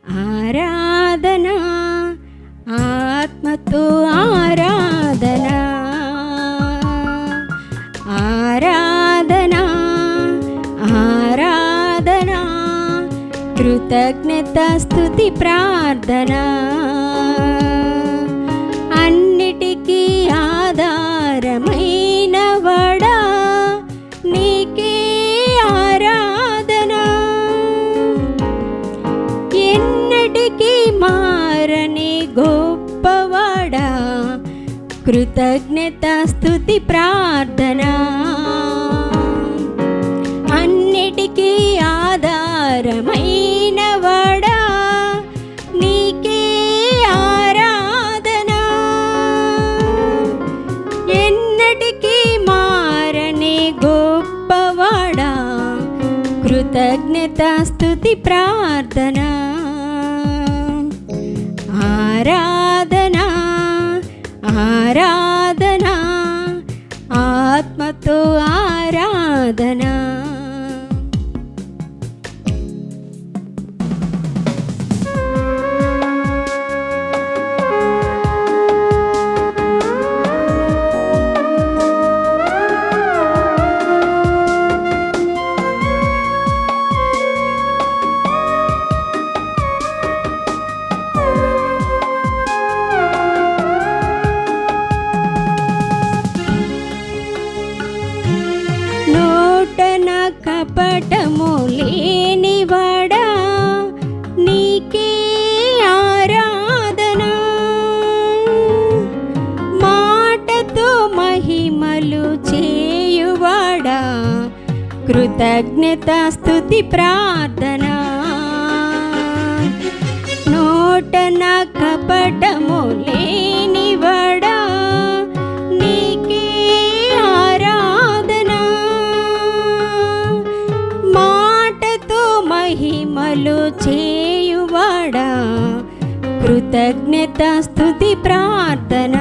ఆరాధన ఆత్మతో ఆరాధన ఆరాధన ఆరాధన కృతజ్ఞత స్తుతి ప్రార్థన అన్నిటికీ ఆధారమైన వడా నీకే ఆరాధన ఎన్నటికీ మారని గొప్పవాడా కృతజ్ఞత స్తుతి ప్రార్థన అన్నిటికీ ఆధారమైన వడా నీకే ఆరాధన ఎన్నటికీ మారని గొప్పవాడా కృతజ్ఞత స్తుతి ప్రార్థన ఆరాధన ఆరాధన ఆత్మతో ఆరాధన కపటము లేనివాడా నీకే ఆరాధన మాటతో మహిమలు చేయువాడా కృతజ్ఞత స్తుతి ప్రార్థన నోటన కపటము లేనివాడా నీకే ఆరాధన మాటతో మహిమలు చేయువాడా కృతజ్ఞత స్తుతి ప్రార్థన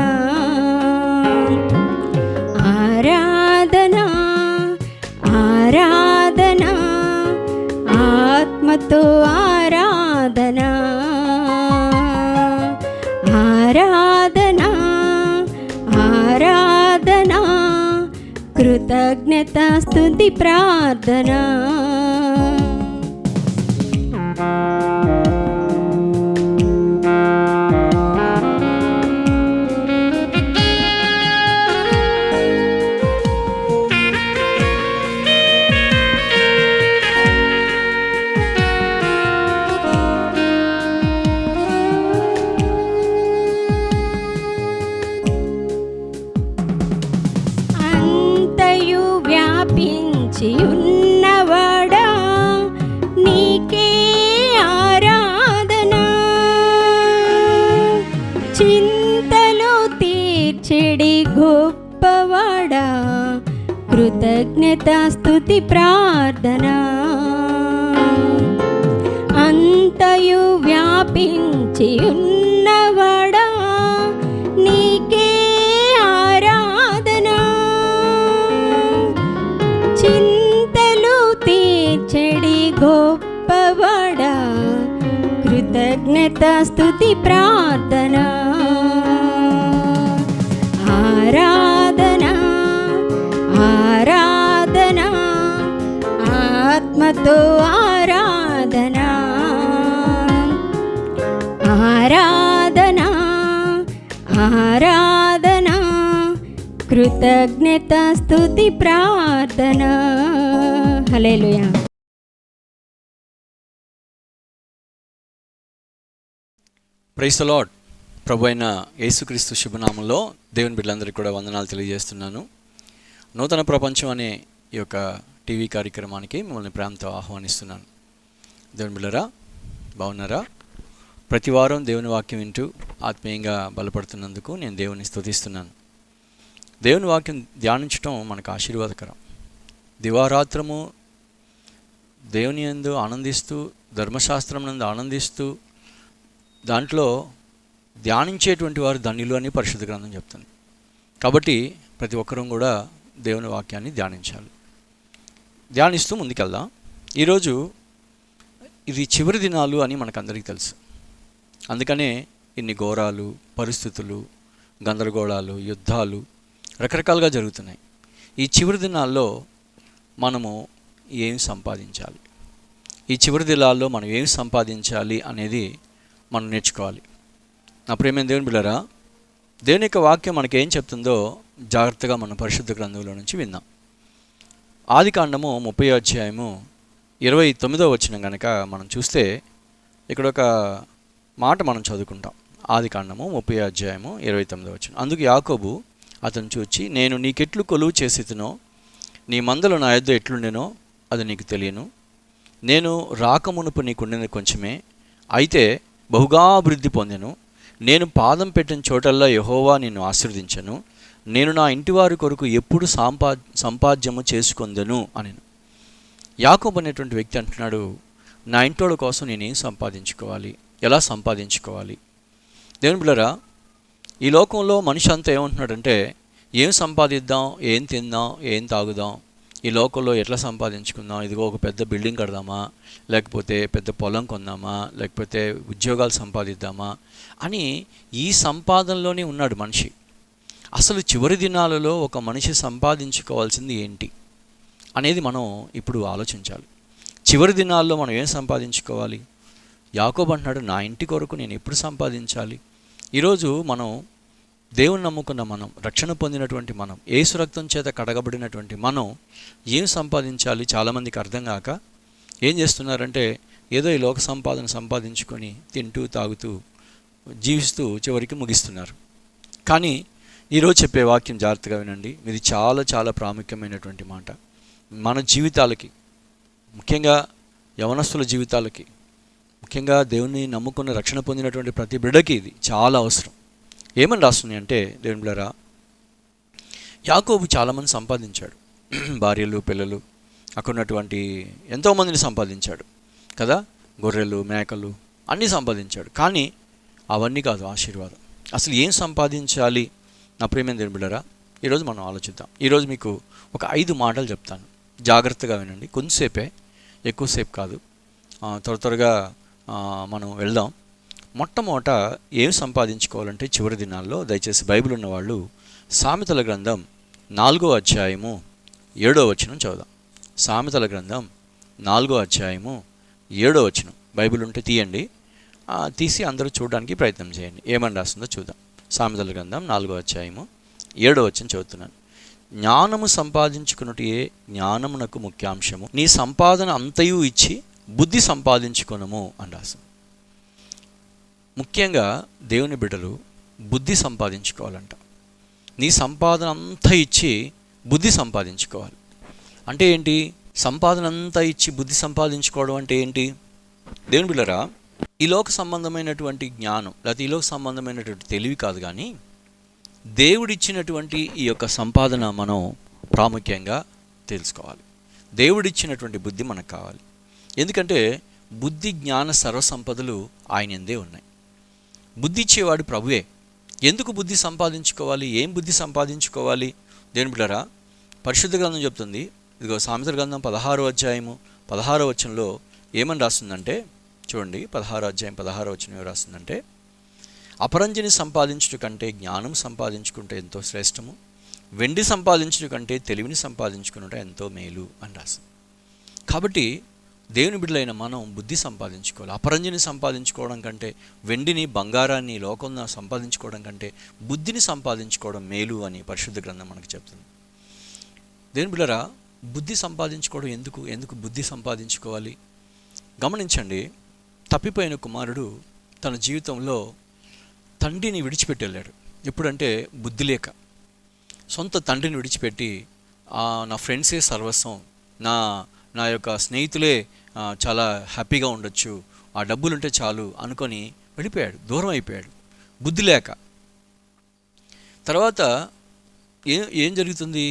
ఆరాధన ఆరాధన ఆత్మతో ఆరాధన ఆరాధన ఆరాధన కృతజ్ఞత స్తుతి ప్రార్థన వ్యాపించి ఉన్నవాడా నీకే ఆరాధన చింతలు తీర్చెడి గొప్పవాడా కృతజ్ఞత స్తుతి ప్రార్థన అంతయు వ్యాపించి ఉన్నవాడా నీకే ఆరాధన చింతలు తీర్చెడి గొప్పవాడా కృతజ్ఞత స్తుతి ప్రార్థన ఆరాధన ఆరాధన ఆత్మతో ఆరాధన ఆరాధన ఆరాధన కృతజ్ఞత స్తుతి ప్రార్థన హల్లెలూయా. Praise the Lord. ప్రభు అయిన యేసుక్రీస్తు శుభనామంలో దేవుని బిడ్డలందరికీ కూడా వందనాలు తెలియజేస్తున్నాను. నూతన ప్రపంచం అనే ఈ యొక్క టీవీ కార్యక్రమానికి మిమ్మల్ని ప్రేమతో ఆహ్వానిస్తున్నాను. దేవుని బిడ్డలారా, బాగున్నారా? ప్రతి వారం దేవుని వాక్యం వింటూ ఆత్మీయంగా బలపడుతున్నందుకు నేను దేవుని స్తుతిస్తున్నాను. దేవుని వాక్యం ధ్యానించడం మనకు ఆశీర్వాదకరం. దివారాత్రము దేవుని యందు ఆనందిస్తూ, ధర్మశాస్త్రం నందు ఆనందిస్తూ, దాంట్లో ధ్యానించేటువంటి వారు ధన్యులు అని పరిశుద్ధ గ్రంథం చెప్తుంది. కాబట్టి ప్రతి ఒక్కరూ కూడా దేవుని వాక్యాన్ని ధ్యానించాలి. ధ్యానిస్తూ ముందుకెళ్దాం. ఈరోజు ఇది చివరి దినాలు అని మనకందరికీ తెలుసు. అందుకనే ఇన్ని ఘోరాలు, పరిస్థితులు, గందరగోళాలు, యుద్ధాలు రకరకాలుగా జరుగుతున్నాయి. ఈ చివరి దినాల్లో మనము ఏం సంపాదించాలి, ఈ చివరి దినాల్లో మనం ఏం సంపాదించాలి అనేది మనం నేర్చుకోవాలి. నా ప్రియమైన దేవుని బిడ్డలారా, దేవుని యొక్క వాక్యం మనకి ఏం చెప్తుందో జాగ్రత్తగా మనం పరిశుద్ధ గ్రంథంలో నుంచి విందాం. ఆదికాండము 30వ అధ్యాయము 29వ వచనం కనుక మనం చూస్తే ఇక్కడ ఒక మాట మనం చదువుకుంటాం. ఆదికాండము 30వ అధ్యాయము 29వ వచనం. అందుకు యాకోబు అతను చూచి, నేను నీకెట్లు కొలువు చేసితినో, నీ మందలు నా యొద్ద ఎట్లుండెనో అది నీకు తెలియను. నేను రాకమునుపు నీకుండిన కొంచెమే, అయితే బహుగా అభివృద్ధి పొందెను. నేను పాదం పెట్టిన చోటల్లా యెహోవా నిన్ను ఆశీర్వదించను. నేను నా ఇంటివారి కొరకు ఎప్పుడు సంపాద్యము చేసుకొందెను అని. యాకోబు అనేటువంటి వ్యక్తి అంటున్నాడు, నా ఇంటోళ్ళ కోసం నేనేం సంపాదించుకోవాలి, ఎలా సంపాదించుకోవాలి. దేవుని బిడ్డలారా, ఈ లోకంలో మనిషి అంతా ఏమంటున్నాడంటే, ఏం సంపాదిద్దాం, ఏం తిందాం, ఏం తాగుదాం, ఈ లోకంలో ఎట్లా సంపాదించుకుందాం, ఇదిగో ఒక పెద్ద బిల్డింగ్ కడదామా, లేకపోతే పెద్ద పొలం కొందామా, లేకపోతే ఉద్యోగాలు సంపాదిద్దామా అని ఈ సంపాదనలోనే ఉన్నాడు మనిషి. అసలు చివరి దినాలలో ఒక మనిషి సంపాదించుకోవాల్సింది ఏంటి అనేది మనం ఇప్పుడు ఆలోచించాలి. చివరి దినాల్లో మనం ఏం సంపాదించుకోవాలి? యాకోబు అంటున్నాడు, నా ఇంటి కొరకు నేను ఎప్పుడు సంపాదించాలి. ఈరోజు మనం దేవుని నమ్ముకున్న మనం, రక్షణ పొందినటువంటి మనం, యేసు రక్తం చేత కడగబడినటువంటి మనం ఏం సంపాదించాలి చాలామందికి అర్థం కాక ఏం చేస్తున్నారంటే, ఏదో ఈ లోక సంపాదన సంపాదించుకొని తింటూ తాగుతూ జీవిస్తూ చివరికి ముగిస్తున్నారు. కానీ ఈరోజు చెప్పే వాక్యం జాగ్రత్తగా వినండి. ఇది చాలా చాలా ప్రాముఖ్యమైనటువంటి మాట. మన జీవితాలకి, ముఖ్యంగా యవనస్తుల జీవితాలకి, ముఖ్యంగా దేవుని నమ్ముకున్న రక్షణ పొందినటువంటి ప్రతి బిడ్డకి ఇది చాలా అవసరం. ఏమని రాస్తుంది అంటే, దేవుని బిడ్డలారా, యాకోబు చాలామంది సంపాదించాడు, భార్యలు, పిల్లలు, అక్కడ ఉన్నటువంటి ఎంతోమందిని సంపాదించాడు కదా, గొర్రెలు, మేకలు అన్నీ సంపాదించాడు. కానీ అవన్నీ కాదు ఆశీర్వాదం. అసలు ఏం సంపాదించాలి నా ప్రియమైన దేవుని బిడ్డలారా? ఈరోజు మనం ఆలోచిద్దాం. ఈరోజు మీకు ఒక 5 మాటలు చెప్తాను, జాగ్రత్తగా వినండి. కొంచెంసేపే, ఎక్కువసేపు కాదు, త్వరగా మనం వెళ్దాం. మొట్టమొదట ఏం సంపాదించుకోవాలంటే చివరి దినాల్లో, దయచేసి బైబిల్ ఉన్నవాళ్ళు సామెతల గ్రంథం 4వ అధ్యాయము 7వ వచనం చదువుదాం. సామెతల గ్రంథం 4వ అధ్యాయము 7వ వచనం. బైబిల్ ఉంటే తీయండి, తీసి అందరూ చూడడానికి ప్రయత్నం చేయండి. ఏమని రాస్తుందో చూద్దాం. సామెతల గ్రంథం 4వ అధ్యాయము 7వ వచనం చదువుతున్నాను. జ్ఞానము సంపాదించుకున్నట్టు జ్ఞానమునకు ముఖ్యాంశము, నీ సంపాదన అంతయు ఇచ్చి బుద్ధి సంపాదించుకొనము అని రాస్తుంది. ముఖ్యంగా దేవుని బిడ్డలు బుద్ధి సంపాదించుకోవాలంట. నీ సంపాదన అంతా ఇచ్చి బుద్ధి సంపాదించుకోవాలి. అంటే ఏంటి? సంపాదన అంతా ఇచ్చి బుద్ధి సంపాదించుకోవడం అంటే ఏంటి? దేవుని బిడ్డలారా, ఈ లోక సంబంధమైనటువంటి జ్ఞానం లేకపోతే ఈ లోక సంబంధమైనటువంటి తెలివి కాదు, కానీ దేవుడిచ్చినటువంటి ఈ యొక్క సంపాదన మనం ప్రాముఖ్యంగా తెలుసుకోవాలి. దేవుడిచ్చినటువంటి బుద్ధి మనకు కావాలి. ఎందుకంటే బుద్ధి, జ్ఞాన, సర్వసంపదలు ఆయన యందే ఉన్నాయి. బుద్ధి ఇచ్చేవాడు ప్రభువే. ఎందుకు బుద్ధి సంపాదించుకోవాలి? ఏం బుద్ధి సంపాదించుకోవాలి? దేవుని బిడ్డలారా, పరిశుద్ధ గ్రంథం చెప్తుంది. ఇదిగో సామెతల గ్రంథం 16వ అధ్యాయము 16వ వచనంలో ఏమని రాస్తుందంటే, చూడండి, 16వ అధ్యాయం 16వ వచనం ఏం రాస్తుందంటే, అపరంజిని సంపాదించుట కంటే జ్ఞానం సంపాదించుకుంటే ఎంతో శ్రేష్టము, వెండి సంపాదించుట కంటే తెలివిని సంపాదించుకున్నట ఎంతో మేలు అని రాస్తుంది. కాబట్టి దేవుని బిడ్డలైన మనం బుద్ధి సంపాదించుకోవాలి. అపరంజిని సంపాదించుకోవడం కంటే, వెండిని, బంగారాన్ని, లోకంలో సంపాదించుకోవడం కంటే బుద్ధిని సంపాదించుకోవడం మేలు అని పరిశుద్ధ గ్రంథం మనకు చెప్తుంది. దేవుని బిడ్డలారా, బుద్ధి సంపాదించుకోవడం ఎందుకు బుద్ధి సంపాదించుకోవాలి? గమనించండి. తప్పిపోయిన కుమారుడు తన జీవితంలో తండ్రిని విడిచిపెట్టి వెళ్ళాడు. ఎప్పుడంటే బుద్ధి లేక. సొంత తండ్రిని విడిచిపెట్టి నా ఫ్రెండ్సే సర్వస్వం, నా యొక్క స్నేహితులే చాలా హ్యాపీగా ఉండొచ్చు, ఆ డబ్బులుంటే చాలు అనుకొని వెళ్ళిపోయాడు, దూరం అయిపోయాడు బుద్ధి లేక. తర్వాత ఏం జరుగుతుంది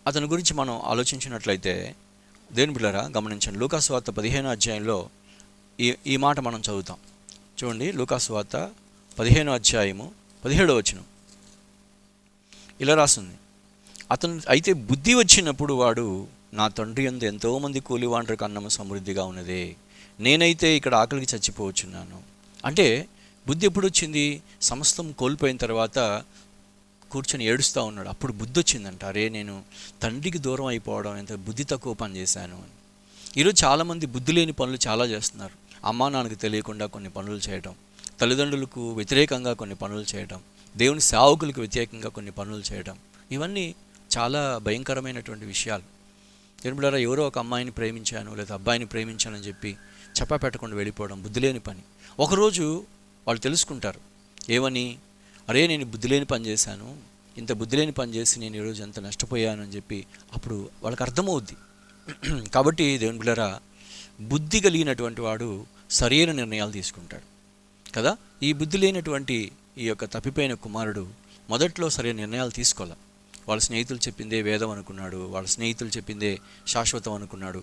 అతని గురించి మనం ఆలోచించినట్లయితే, దేవుని బిడ్డలారా గమనించండి. లూకాసు వార్త 15వ అధ్యాయంలో ఈ మాట మనం చదువుతాం. చూడండి, లూకాసు వార్త 15వ అధ్యాయము 17వ వచనం ఇలా రాస్తుంది. అతను అయితే బుద్ధి వచ్చినప్పుడు వాడు, నా తండ్రి యందు ఎంతోమంది కూలివాండ్రకు అన్నము సమృద్ధిగా ఉన్నదే, నేనైతే ఇక్కడ ఆకలికి చచ్చిపోవచ్చున్నాను. అంటే బుద్ధి ఎప్పుడు వచ్చింది? సమస్తం కోల్పోయిన తర్వాత కూర్చొని ఏడుస్తూ ఉన్నాడు. అప్పుడు బుద్ధి వచ్చిందంట, అరే నేను తండ్రికి దూరం అయిపోవడం, ఎంత బుద్ధి తక్కువ పని చేశాను అని. ఈరోజు చాలామంది బుద్ధి లేని పనులు చాలా చేస్తున్నారు. అమ్మా నాన్నకు తెలియకుండా కొన్ని పనులు చేయడం, తల్లిదండ్రులకు వ్యతిరేకంగా కొన్ని పనులు చేయడం, దేవుని సేవకులకు వ్యతిరేకంగా కొన్ని పనులు చేయడం, ఇవన్నీ చాలా భయంకరమైనటువంటి విషయాలు. దేవుడారా, ఎవరో ఒక అమ్మాయిని ప్రేమించాను లేదా అబ్బాయిని ప్రేమించానని చెప్పి చెప్పా పెట్టకుండా వెళ్ళిపోవడం బుద్ధి లేని పని. ఒకరోజు వాళ్ళు తెలుసుకుంటారు ఏమని, అరే నేను బుద్ధి లేని పని చేశాను, ఇంత బుద్ధి లేని పని చేసి నేను ఈరోజు ఎంత నష్టపోయాను అని చెప్పి అప్పుడు వాళ్ళకి అర్థమవుద్ది. కాబట్టి దేవుని బిడ్డలారా, బుద్ధి కలిగినటువంటి వాడు సరైన నిర్ణయాలు తీసుకుంటాడు కదా. ఈ బుద్ధి లేనటువంటి ఈ యొక్క తప్పిపోయిన కుమారుడు మొదట్లో సరైన నిర్ణయాలు తీసుకోవాలి. వాళ్ళ స్నేహితులు చెప్పిందే వేదం అనుకున్నాడు, వాళ్ళ స్నేహితులు చెప్పిందే శాశ్వతం అనుకున్నాడు,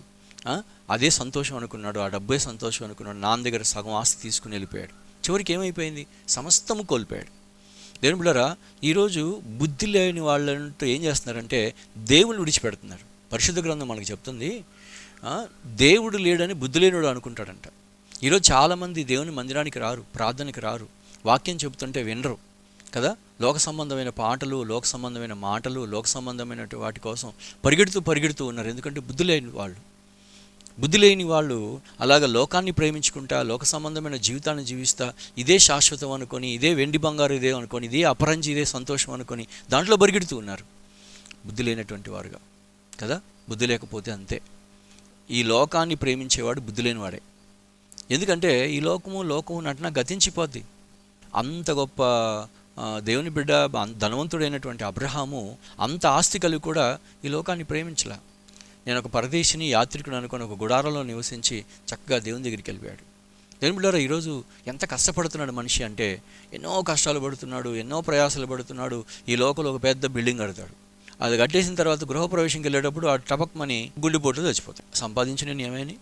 అదే సంతోషం అనుకున్నాడు, ఆ డబ్బే సంతోషం అనుకున్నాడు. నాన్న దగ్గర సగం ఆస్తి తీసుకుని వెళ్ళిపోయాడు. చివరికి ఏమైపోయింది? సమస్తము కోల్పోయాడు. దేవుని బిడ్డలారా, ఈరోజు బుద్ధి లేని వాళ్ళంటూ ఏం చేస్తున్నారంటే దేవుని విడిచిపెడుతున్నారు. పరిశుద్ధ గ్రంథం మనకు చెప్తుంది, దేవుడు లేడని బుద్ధి లేనివాడు అనుకుంటాడంట. ఈరోజు చాలామంది దేవుని మందిరానికి రారు, ప్రార్థనకి రారు, వాక్యం చెబుతుంటే వినరు కదా. లోక సంబంధమైన పాటలు, లోక సంబంధమైన మాటలు, లోక సంబంధమైన వాటి కోసం పరిగెడుతూ ఉన్నారు. ఎందుకంటే బుద్ధి లేని వాళ్ళు అలాగ లోకాన్ని ప్రేమించుకుంటా, లోక సంబంధమైన జీవితాన్ని జీవిస్తా, ఇదే శాశ్వతం అనుకొని, ఇదే వెండి బంగారు ఇదే అనుకొని, ఇదే అపరంజి ఇదే సంతోషం అనుకొని దాంట్లో పరిగెడుతూ ఉన్నారు, బుద్ధి లేనటువంటి వారుగా కదా. బుద్ధి లేకపోతే అంతే. ఈ లోకాన్ని ప్రేమించేవాడు బుద్ధి లేనివాడే. ఎందుకంటే ఈ లోకము నటన గతించిపోద్ది. అంత గొప్ప దేవుని బిడ్డ, ధనవంతుడైనటువంటి అబ్రహాము అంత ఆస్తి కలిగి కూడా ఈ లోకాన్ని ప్రేమించలా. నేను ఒక పరదేశిని, యాత్రికుడు అనుకుని ఒక గుడారంలో నివసించి చక్కగా దేవుని దగ్గరికి వెళ్ళిపోయాడు. దేవుని బిడ్డలారా, ఈరోజు ఎంత కష్టపడుతున్నాడు మనిషి అంటే, ఎన్నో కష్టాలు పడుతున్నాడు, ఎన్నో ప్రయాసాలు పడుతున్నాడు. ఈ లోకంలో ఒక పెద్ద బిల్డింగ్ కడతాడు, అది కట్టేసిన తర్వాత గృహప్రవేశంకి వెళ్ళేటప్పుడు ఆ టపక్మని గుండెపోటు చచ్చిపోతాడు. సంపాదించి నేను ఏమైనా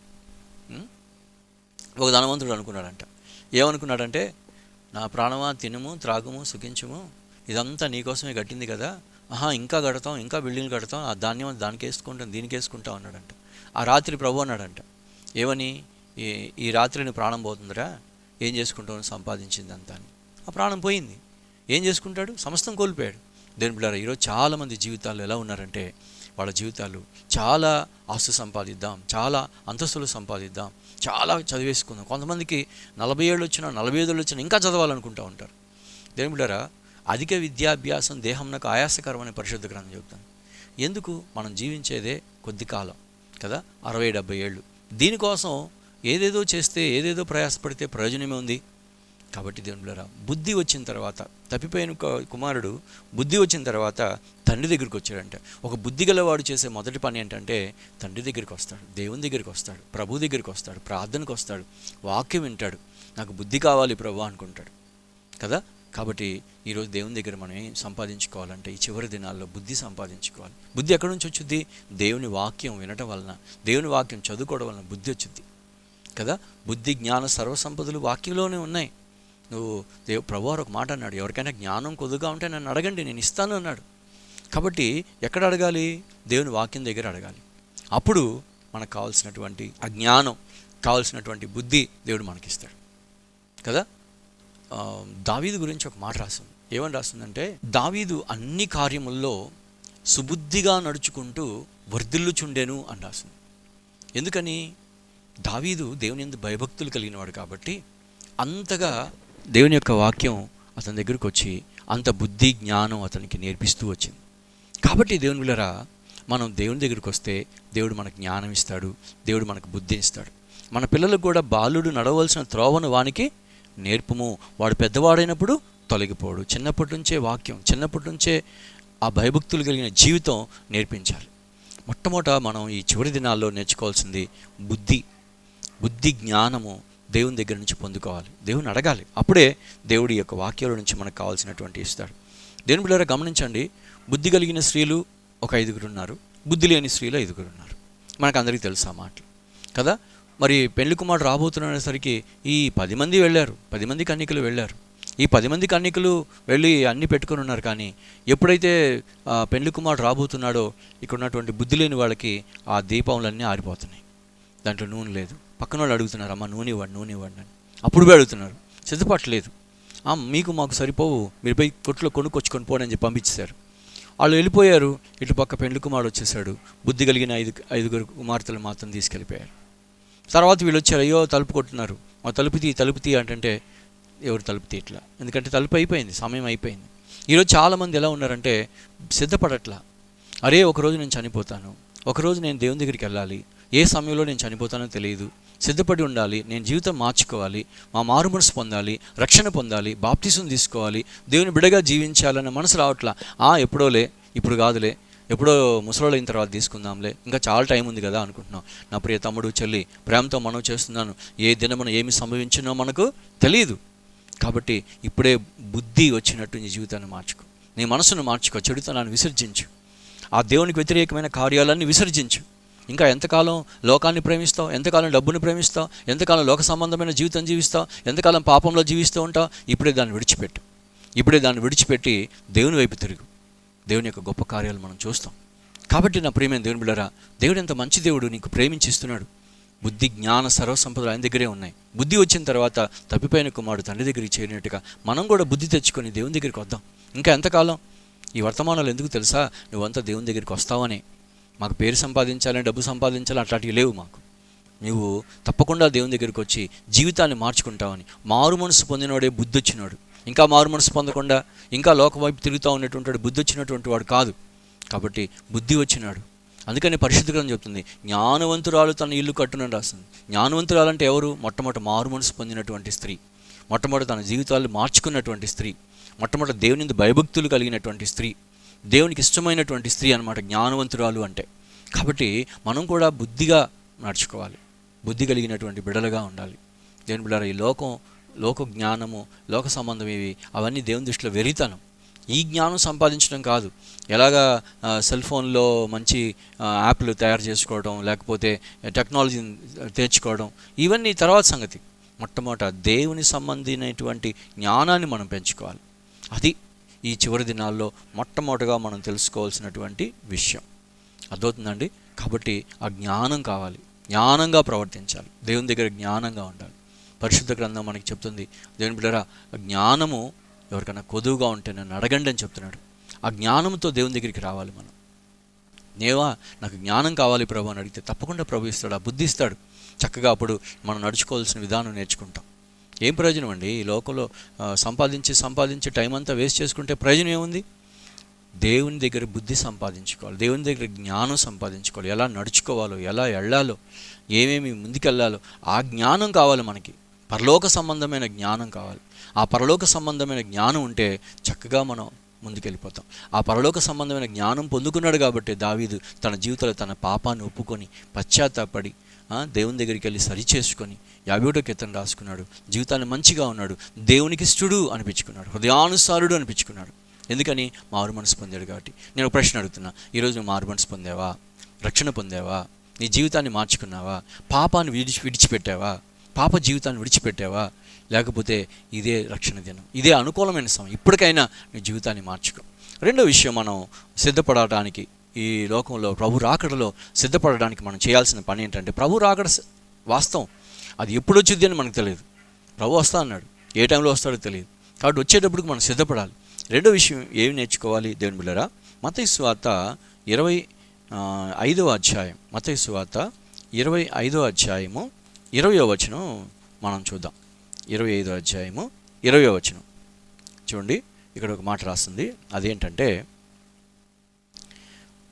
ఒక ధనవంతుడు అనుకున్నాడంట. ఏమనుకున్నాడంటే, నా ప్రాణమా తినుము త్రాగుము సుఖించుము, ఇదంతా నీకోసమే కట్టింది కదా, ఇంకా కడతాం, ఇంకా బిల్డింగ్లు కడతాం, ఆ ధాన్యం దానికి వేసుకుంటాం, దీనికి వేసుకుంటాం అన్నాడంట. ఆ రాత్రి ప్రభు అన్నాడంట, ఏమని, ఈ రాత్రి నీ ప్రాణం పోతుందిరా, ఏం చేసుకుంటావు సంపాదించింది అంతా అని. ఆ ప్రాణం పోయింది, ఏం చేసుకుంటాడు? సమస్తం కోల్పోయాడు. దేవుని బిడ్డలారా, ఈరోజు చాలామంది జీవితాలు ఎలా ఉన్నారంటే, వాళ్ళ జీవితాలు చాలా ఆస్తు సంపాదిద్దాం, చాలా అంతస్తులు సంపాదిద్దాం, చాలా చదివేసుకుందాం. కొంతమందికి 40 ఏళ్ళు వచ్చినా 45 ఏళ్ళు వచ్చినా ఇంకా చదవాలనుకుంటూ ఉంటారు. దేవుని బిడ్డలారా, అధిక విద్యాభ్యాసం దేహంనకు ఆయాసకరం అనే పరిశుద్ధ గ్రంథం చెబుతాను. ఎందుకు? మనం జీవించేదే కొద్ది కాలం కదా, 60-70 ఏళ్ళు. దీనికోసం ఏదేదో చేస్తే, ఏదేదో ప్రయాసపడితే ప్రయోజనమే ఉంది. కాబట్టి దేవుని బిడ్డలారా, బుద్ధి వచ్చిన తర్వాత, తప్పిపోయిన కుమారుడు బుద్ధి వచ్చిన తర్వాత తండ్రి దగ్గరికి వచ్చాడంటే, ఒక బుద్ధి గలవాడు చేసే మొదటి పని ఏంటంటే తండ్రి దగ్గరికి వస్తాడు, దేవుని దగ్గరికి వస్తాడు, ప్రభు దగ్గరికి వస్తాడు, ప్రార్థనకు వస్తాడు, వాక్యం వింటాడు. నాకు బుద్ధి కావాలి ప్రభు అనుకుంటాడు కదా. కాబట్టి ఈరోజు దేవుని దగ్గర మనం ఏం సంపాదించుకోవాలంటే, ఈ చివరి దినాల్లో బుద్ధి సంపాదించుకోవాలి. బుద్ధి ఎక్కడి నుంచి వచ్చుద్ది? దేవుని వాక్యం వినటం వలన, దేవుని వాక్యం చదువుకోవడం వలన బుద్ధి వచ్చుద్ది కదా. బుద్ధి జ్ఞాన సర్వసంపదలు వాక్యంలోనే ఉన్నాయి. నువ్వు ప్రభువారు ఒక మాట అన్నాడు, ఎవరికైనా జ్ఞానం కొద్దిగా ఉంటే నన్ను అడగండి, నేను ఇస్తాను అన్నాడు. కాబట్టి ఎక్కడ అడగాలి? దేవుని వాక్యం దగ్గర అడగాలి. అప్పుడు మనకు కావాల్సినటువంటి ఆ జ్ఞానం, కావాల్సినటువంటి బుద్ధి దేవుడు మనకిస్తాడు కదా. దావీదు గురించి ఒక మాట రాస్తుంది. ఏమని రాస్తుందంటే, దావీదు అన్ని కార్యముల్లో సుబుద్ధిగా నడుచుకుంటూ వర్ధిల్లుచుండెను అని రాస్తుంది. ఎందుకని? దావీదు దేవుని యందు భయభక్తులు కలిగినవాడు కాబట్టి అంతగా దేవుని యొక్క వాక్యం అతని దగ్గరికి వచ్చి అంత బుద్ధి జ్ఞానం అతనికి నేర్పిస్తూ వచ్చింది. కాబట్టి దేవుని బిడ్డలారా, మనం దేవుని దగ్గరికి వస్తే దేవుడు మనకు జ్ఞానం ఇస్తాడు, దేవుడు మనకు బుద్ధిని ఇస్తాడు. మన పిల్లలకు కూడా బాలుడు నడవలసిన త్రోవను వానికి నేర్పుము, వాడు పెద్దవాడైనప్పుడు తొలగిపోడు. చిన్నప్పటి నుంచే వాక్యం, చిన్నప్పటి నుంచే ఆ భయభక్తులు కలిగిన జీవితం నేర్పించాలి. మొట్టమొదట మనం ఈ చివరి దినాల్లో నేర్చుకోవాల్సింది బుద్ధి జ్ఞానము దేవుని దగ్గర నుంచి పొందుకోవాలి. దేవుని అడగాలి, అప్పుడే దేవుడి యొక్క వాక్యాల నుంచి మనకు కావాల్సినటువంటి ఇస్తాడు. దేవుని బిడ్డలారా, గమనించండి, బుద్ధి కలిగిన స్త్రీలు ఒక 5 ఉన్నారు, బుద్ధి లేని స్త్రీలు 5 ఉన్నారు. మనకు అందరికీ తెలుసు ఆ మాటలు కదా. మరి పెళ్లి కుమారుడు రాబోతున్నసరికి ఈ 10 మంది వెళ్ళారు, 10 మంది కన్యకలు వెళ్ళారు. ఈ 10 మంది కన్యకలు వెళ్ళి అన్నీ పెట్టుకొని ఉన్నారు. కానీ ఎప్పుడైతే పెళ్లి కుమారుడు రాబోతున్నాడో, ఇక్కడ ఉన్నటువంటి బుద్ధి లేని వాళ్ళకి ఆ దీపములన్నీ ఆరిపోతున్నాయి, దాంట్లో నూనె లేదు. పక్కన వాళ్ళు అడుగుతున్నారు, అమ్మ నూనె ఇవ్వండి అని. అప్పుడు పోయి అడుగుతున్నారు, సిద్ధపడలేదు. మీకు మాకు సరిపోవు, మీరు పోయి కొట్లో కొనుక్కొచ్చుకొని పోని అని చెప్పి పంపించేశారు. వాళ్ళు వెళ్ళిపోయారు. ఇటు పక్క పెండ్లి కుమారుడు వచ్చేసాడు. బుద్ధి కలిగిన ఐదుగురు కుమార్తెలు మాత్రం తీసుకెళ్ళిపోయారు. తర్వాత వీళ్ళు వచ్చారు, అయ్యో తలుపు కొట్టున్నారు, మా తలుపు తీ అంటే ఎవరు తలుపు తీయట్లా, ఎందుకంటే తలుపు అయిపోయింది, సమయం అయిపోయింది. ఈరోజు చాలామంది ఎలా ఉన్నారంటే సిద్ధపడట్లా. అరే ఒకరోజు నేను చనిపోతాను, ఒకరోజు నేను దేవుని దగ్గరికి వెళ్ళాలి, ఏ సమయంలో నేను చనిపోతానో తెలియదు, సిద్ధపడి ఉండాలి, నేను జీవితం మార్చుకోవాలి, మా మారు మనసు పొందాలి, రక్షణ పొందాలి, బాప్తిసం తీసుకోవాలి, దేవుని బిడగా జీవించాలన్న మనసు రావట్లా. ఎప్పుడోలే, ఇప్పుడు కాదులే, ఎప్పుడో ముసలోళ్ళు అయిన తర్వాత తీసుకుందాంలే, ఇంకా చాలా టైం ఉంది కదా అనుకుంటున్నాం. నా ప్రియ తమ్ముడు చెల్లి, ప్రేమతో మనం చేస్తున్నాను, ఏ దినమున ఏమి సంభవించినో మనకు తెలియదు. కాబట్టి ఇప్పుడే బుద్ధి వచ్చినట్టు నీ జీవితాన్ని మార్చుకో, నీ మనసును మార్చుకో, చెడుతనాన్ని విసర్జించు, ఆ దేవునికి వ్యతిరేకమైన కార్యాలన్నీ విసర్జించు. ఇంకా ఎంతకాలం లోకాన్ని ప్రేమిస్తావు, ఎంతకాలం డబ్బుని ప్రేమిస్తావు, ఎంతకాలం లోక సంబంధమైన జీవితం జీవిస్తావు, ఎంతకాలం పాపంలో జీవిస్తూ ఉంటావు. ఇప్పుడే దాన్ని విడిచిపెట్టి దేవుని వైపు తిరుగు. దేవుని యొక్క గొప్ప కార్యాలు మనం చూస్తాం. కాబట్టి నా ప్రియమైన దేవుని బిడ్డలారా, దేవుడు ఎంత మంచి దేవుడు, నీకు ప్రేమించిస్తున్నాడు. బుద్ధి జ్ఞాన సర్వసంపదలు ఆయన దగ్గరే ఉన్నాయి. బుద్ధి వచ్చిన తర్వాత తప్పిపోయిన కుమారుడు తండ్రి దగ్గరికి చేరినట్టుగా మనం కూడా బుద్ధి తెచ్చుకొని దేవుని దగ్గరికి వద్దాం. ఇంకా ఎంతకాలం ఈ వర్తమానాలు ఎందుకు తెలుసా? నువ్వంతా దేవుని దగ్గరికి వస్తావనే. మాకు పేరు సంపాదించాలని, డబ్బు సంపాదించాలని అట్లాంటివి లేవు మాకు. నువ్వు తప్పకుండా దేవుని దగ్గరికి వచ్చి జీవితాన్ని మార్చుకుంటావని. మారు మనసు పొందినవాడే బుద్ధి వచ్చినాడు. ఇంకా మారు మనసు పొందకుండా ఇంకా లోకం వైపు తిరుగుతూ ఉన్నటువంటి బుద్ధి వచ్చినటువంటి వాడు కాదు. కాబట్టి బుద్ధి వచ్చినాడు. అందుకని పరిశుద్ధ గ్రంథం చెప్తుంది, జ్ఞానవంతురాలు తన ఇల్లు కట్టునని రాస్తుంది. జ్ఞానవంతురాలు అంటే ఎవరు? మొట్టమొదటి మారు మనసు పొందినటువంటి స్త్రీ, మొట్టమొదటి తన జీవితాలు మార్చుకున్నటువంటి స్త్రీ, మొట్టమొదటి దేవుని భయభక్తులు కలిగినటువంటి స్త్రీ, దేవునికి ఇష్టమైనటువంటి స్త్రీ అన్నమాట జ్ఞానవంతురాలు అంటే. కాబట్టి మనం కూడా బుద్ధిగా నడుచుకోవాలి, బుద్ధి కలిగినటువంటి బిడలుగా ఉండాలి. దేవుని బిడ్డలారా, ఈ లోక జ్ఞానము, లోక సంబంధం ఇవి అవన్నీ దేవుని దృష్టిలో వెరితనం. ఈ జ్ఞానం సంపాదించడం కాదు. ఎలాగా సెల్ ఫోన్లో మంచి యాప్లు తయారు చేసుకోవడం, లేకపోతే టెక్నాలజీని తెచ్చుకోవడం, ఇవన్నీ తర్వాత సంగతి. మొట్టమొదట దేవుని సంబంధించినటువంటి జ్ఞానాన్ని మనం పెంచుకోవాలి. అది ఈ చివరి దినాల్లో మొట్టమొదటిగా మనం తెలుసుకోవాల్సినటువంటి విషయం. అర్థమవుతుందండి? కాబట్టి ఆ జ్ఞానం కావాలి, జ్ఞానంగా ప్రవర్తించాలి, దేవుని దగ్గర జ్ఞానంగా ఉండాలి. పరిశుద్ధ గ్రంథం మనకి చెప్తుంది, దేవుని బిడ్డలారా, జ్ఞానము ఎవరికైనా కొదువుగా ఉంటే నన్ను అడగండి అని చెప్తున్నాడు. ఆ జ్ఞానంతో దేవుని దగ్గరికి రావాలి మనం. నాకు జ్ఞానం కావాలి ప్రభు అని అడిగితే తప్పకుండా ప్రభు ఇస్తాడు, ఆ బుద్ధి ఇస్తాడు. చక్కగా అప్పుడు మనం నడుచుకోవాల్సిన విధానం నేర్చుకుంటాం. ఏం ప్రయోజనం అండి? ఈ లోకంలో సంపాదించి టైం అంతా వేస్ట్ చేసుకుంటే ప్రయోజనం ఏముంది? దేవుని దగ్గర బుద్ధి సంపాదించుకోవాలి, దేవుని దగ్గర జ్ఞానం సంపాదించుకోవాలి. ఎలా నడుచుకోవాలో, ఎలా వెళ్ళాలో, ఏమేమి ముందుకెళ్ళాలో ఆ జ్ఞానం కావాలి మనకి. పరలోక సంబంధమైన జ్ఞానం కావాలి. ఆ పరలోక సంబంధమైన జ్ఞానం ఉంటే చక్కగా మనం ముందుకెళ్ళిపోతాం. ఆ పరలోక సంబంధమైన జ్ఞానం పొందుకున్నాడు కాబట్టి దావీదు తన జీవితంలో తన పాపాన్ని ఒప్పుకొని పశ్చాత్తాపడి దేవుని దగ్గరికి వెళ్ళి సరిచేసుకొని 51వ కీర్తన రాసుకున్నాడు. జీవితాన్ని మంచిగా ఉన్నాడు, దేవునికి ఇష్టడు అనిపించుకున్నాడు, హృదయానుసారుడు అనిపించుకున్నాడు. ఎందుకని? మారు మనసు పొందాడు కాబట్టి. నేను ఒక ప్రశ్న అడుగుతున్నా, ఈరోజు నువ్వు మారు మనసు పొందావా? రక్షణ పొందావా? నీ జీవితాన్ని మార్చుకున్నావా? పాపాన్ని విడిచిపెట్టావా? పాప జీవితాన్ని విడిచిపెట్టావా? లేకపోతే ఇదే రక్షణ దినం, ఇదే అనుకూలమైన సమయం, ఇప్పటికైనా నీ జీవితాన్ని మార్చుకో. రెండో విషయం, మనం సిద్ధపడటానికి, ఈ లోకంలో ప్రభు రాకడలో సిద్ధపడడానికి మనం చేయాల్సిన పని ఏంటంటే, ప్రభు రాకడ వాస్తవం, అది ఎప్పుడు వచ్చింది అని మనకు తెలియదు. ప్రభు వస్తా అన్నాడు, ఏ టైంలో వస్తాడో తెలియదు. కాబట్టి వచ్చేటప్పటికి మనం సిద్ధపడాలి. రెండో విషయం ఏమి నేర్చుకోవాలి దేవుని బిడ్డలారా? మత్తయి సువార్త 25వ అధ్యాయం, మత్తయి సువార్త 25వ అధ్యాయము 20వ వచనం మనం చూద్దాం. 25వ అధ్యాయము 20వ వచనం చూడండి. ఇక్కడ ఒక మాట రాస్తుంది, అదేంటంటే,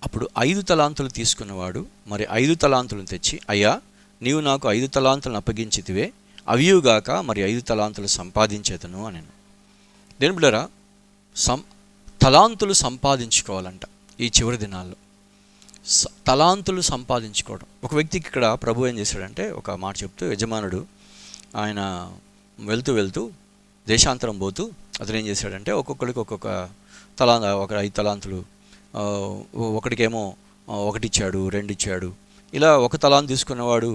అప్పుడు 5 తలాంతులు తీసుకున్నవాడు మరి 5 తలాంతులను తెచ్చి, అయ్యా నీవు నాకు 5 తలాంతులను అప్పగించితివే, అవియుగాక మరి 5 తలాంతులు సంపాదించేతను అని. దేని బిడ్డరా, తలాంతులు సంపాదించుకోవాలంట ఈ చివరి దినాల్లో. తలాంతులు సంపాదించుకోవడం. ఒక వ్యక్తికి ఇక్కడ ప్రభు ఏం చేశాడంటే, ఒక మాట చెప్తూ, యజమానుడు ఆయన వెళ్తూ దేశాంతరం పోతూ అతను ఏం చేశాడంటే, ఒక్కొక్కరికి ఒక 5 తలాంతులు, ఒకటికేమో 1 ఇచ్చాడు, 2 ఇచ్చాడు. ఇలా 1 తలాంతు తీసుకున్నవాడు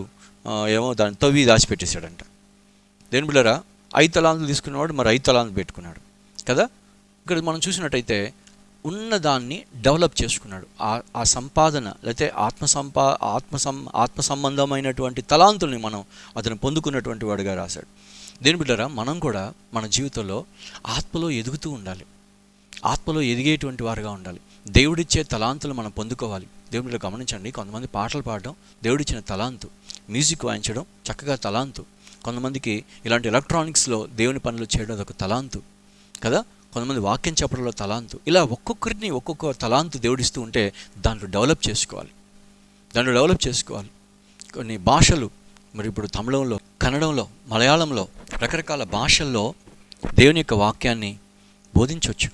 ఏమో దాన్ని తవ్వి దాచిపెట్టేశాడంట. దేని బిడ్డరా, 5 తలాంతులు తీసుకున్నవాడు మరి 5 తలాంతులు పెట్టుకున్నాడు కదా. ఇక్కడ మనం చూసినట్టయితే ఉన్నదాన్ని డెవలప్ చేసుకున్నాడు. ఆ సంపాదన లేకపోతే ఆత్మ సంబంధమైనటువంటి తలాంతుల్ని అతను పొందుకున్నటువంటి వాడుగా రాశాడు. దేని బిడ్డరా, మనం కూడా మన జీవితంలో ఆత్మలో ఎదుగుతూ ఉండాలి, ఆత్మలో ఎదిగేటువంటి వారుగా ఉండాలి. దేవుడిచ్చే తలాంతులు మనం పొందుకోవాలి. దేవుడి బిడ్డ గమనించండి, కొంతమంది పాటలు పాడడం దేవుడిచ్చిన తలాంతు, మ్యూజిక్ వాయించడం చక్కగా తలాంతు, కొంతమందికి ఇలాంటి ఎలక్ట్రానిక్స్లో దేవుని పనులు చేయడం అదొక తలాంతు కదా, కొంతమంది వాక్యం చెప్పడంలో తలాంతు. ఇలా ఒక్కొక్కరిని ఒక్కొక్క తలాంతు దేవుడిస్తూ ఉంటే దాంట్లో డెవలప్ చేసుకోవాలి. కొన్ని భాషలు, మరి ఇప్పుడు తమిళంలో, కన్నడంలో, మలయాళంలో, రకరకాల భాషల్లో దేవుని యొక్క వాక్యాన్ని బోధించవచ్చు.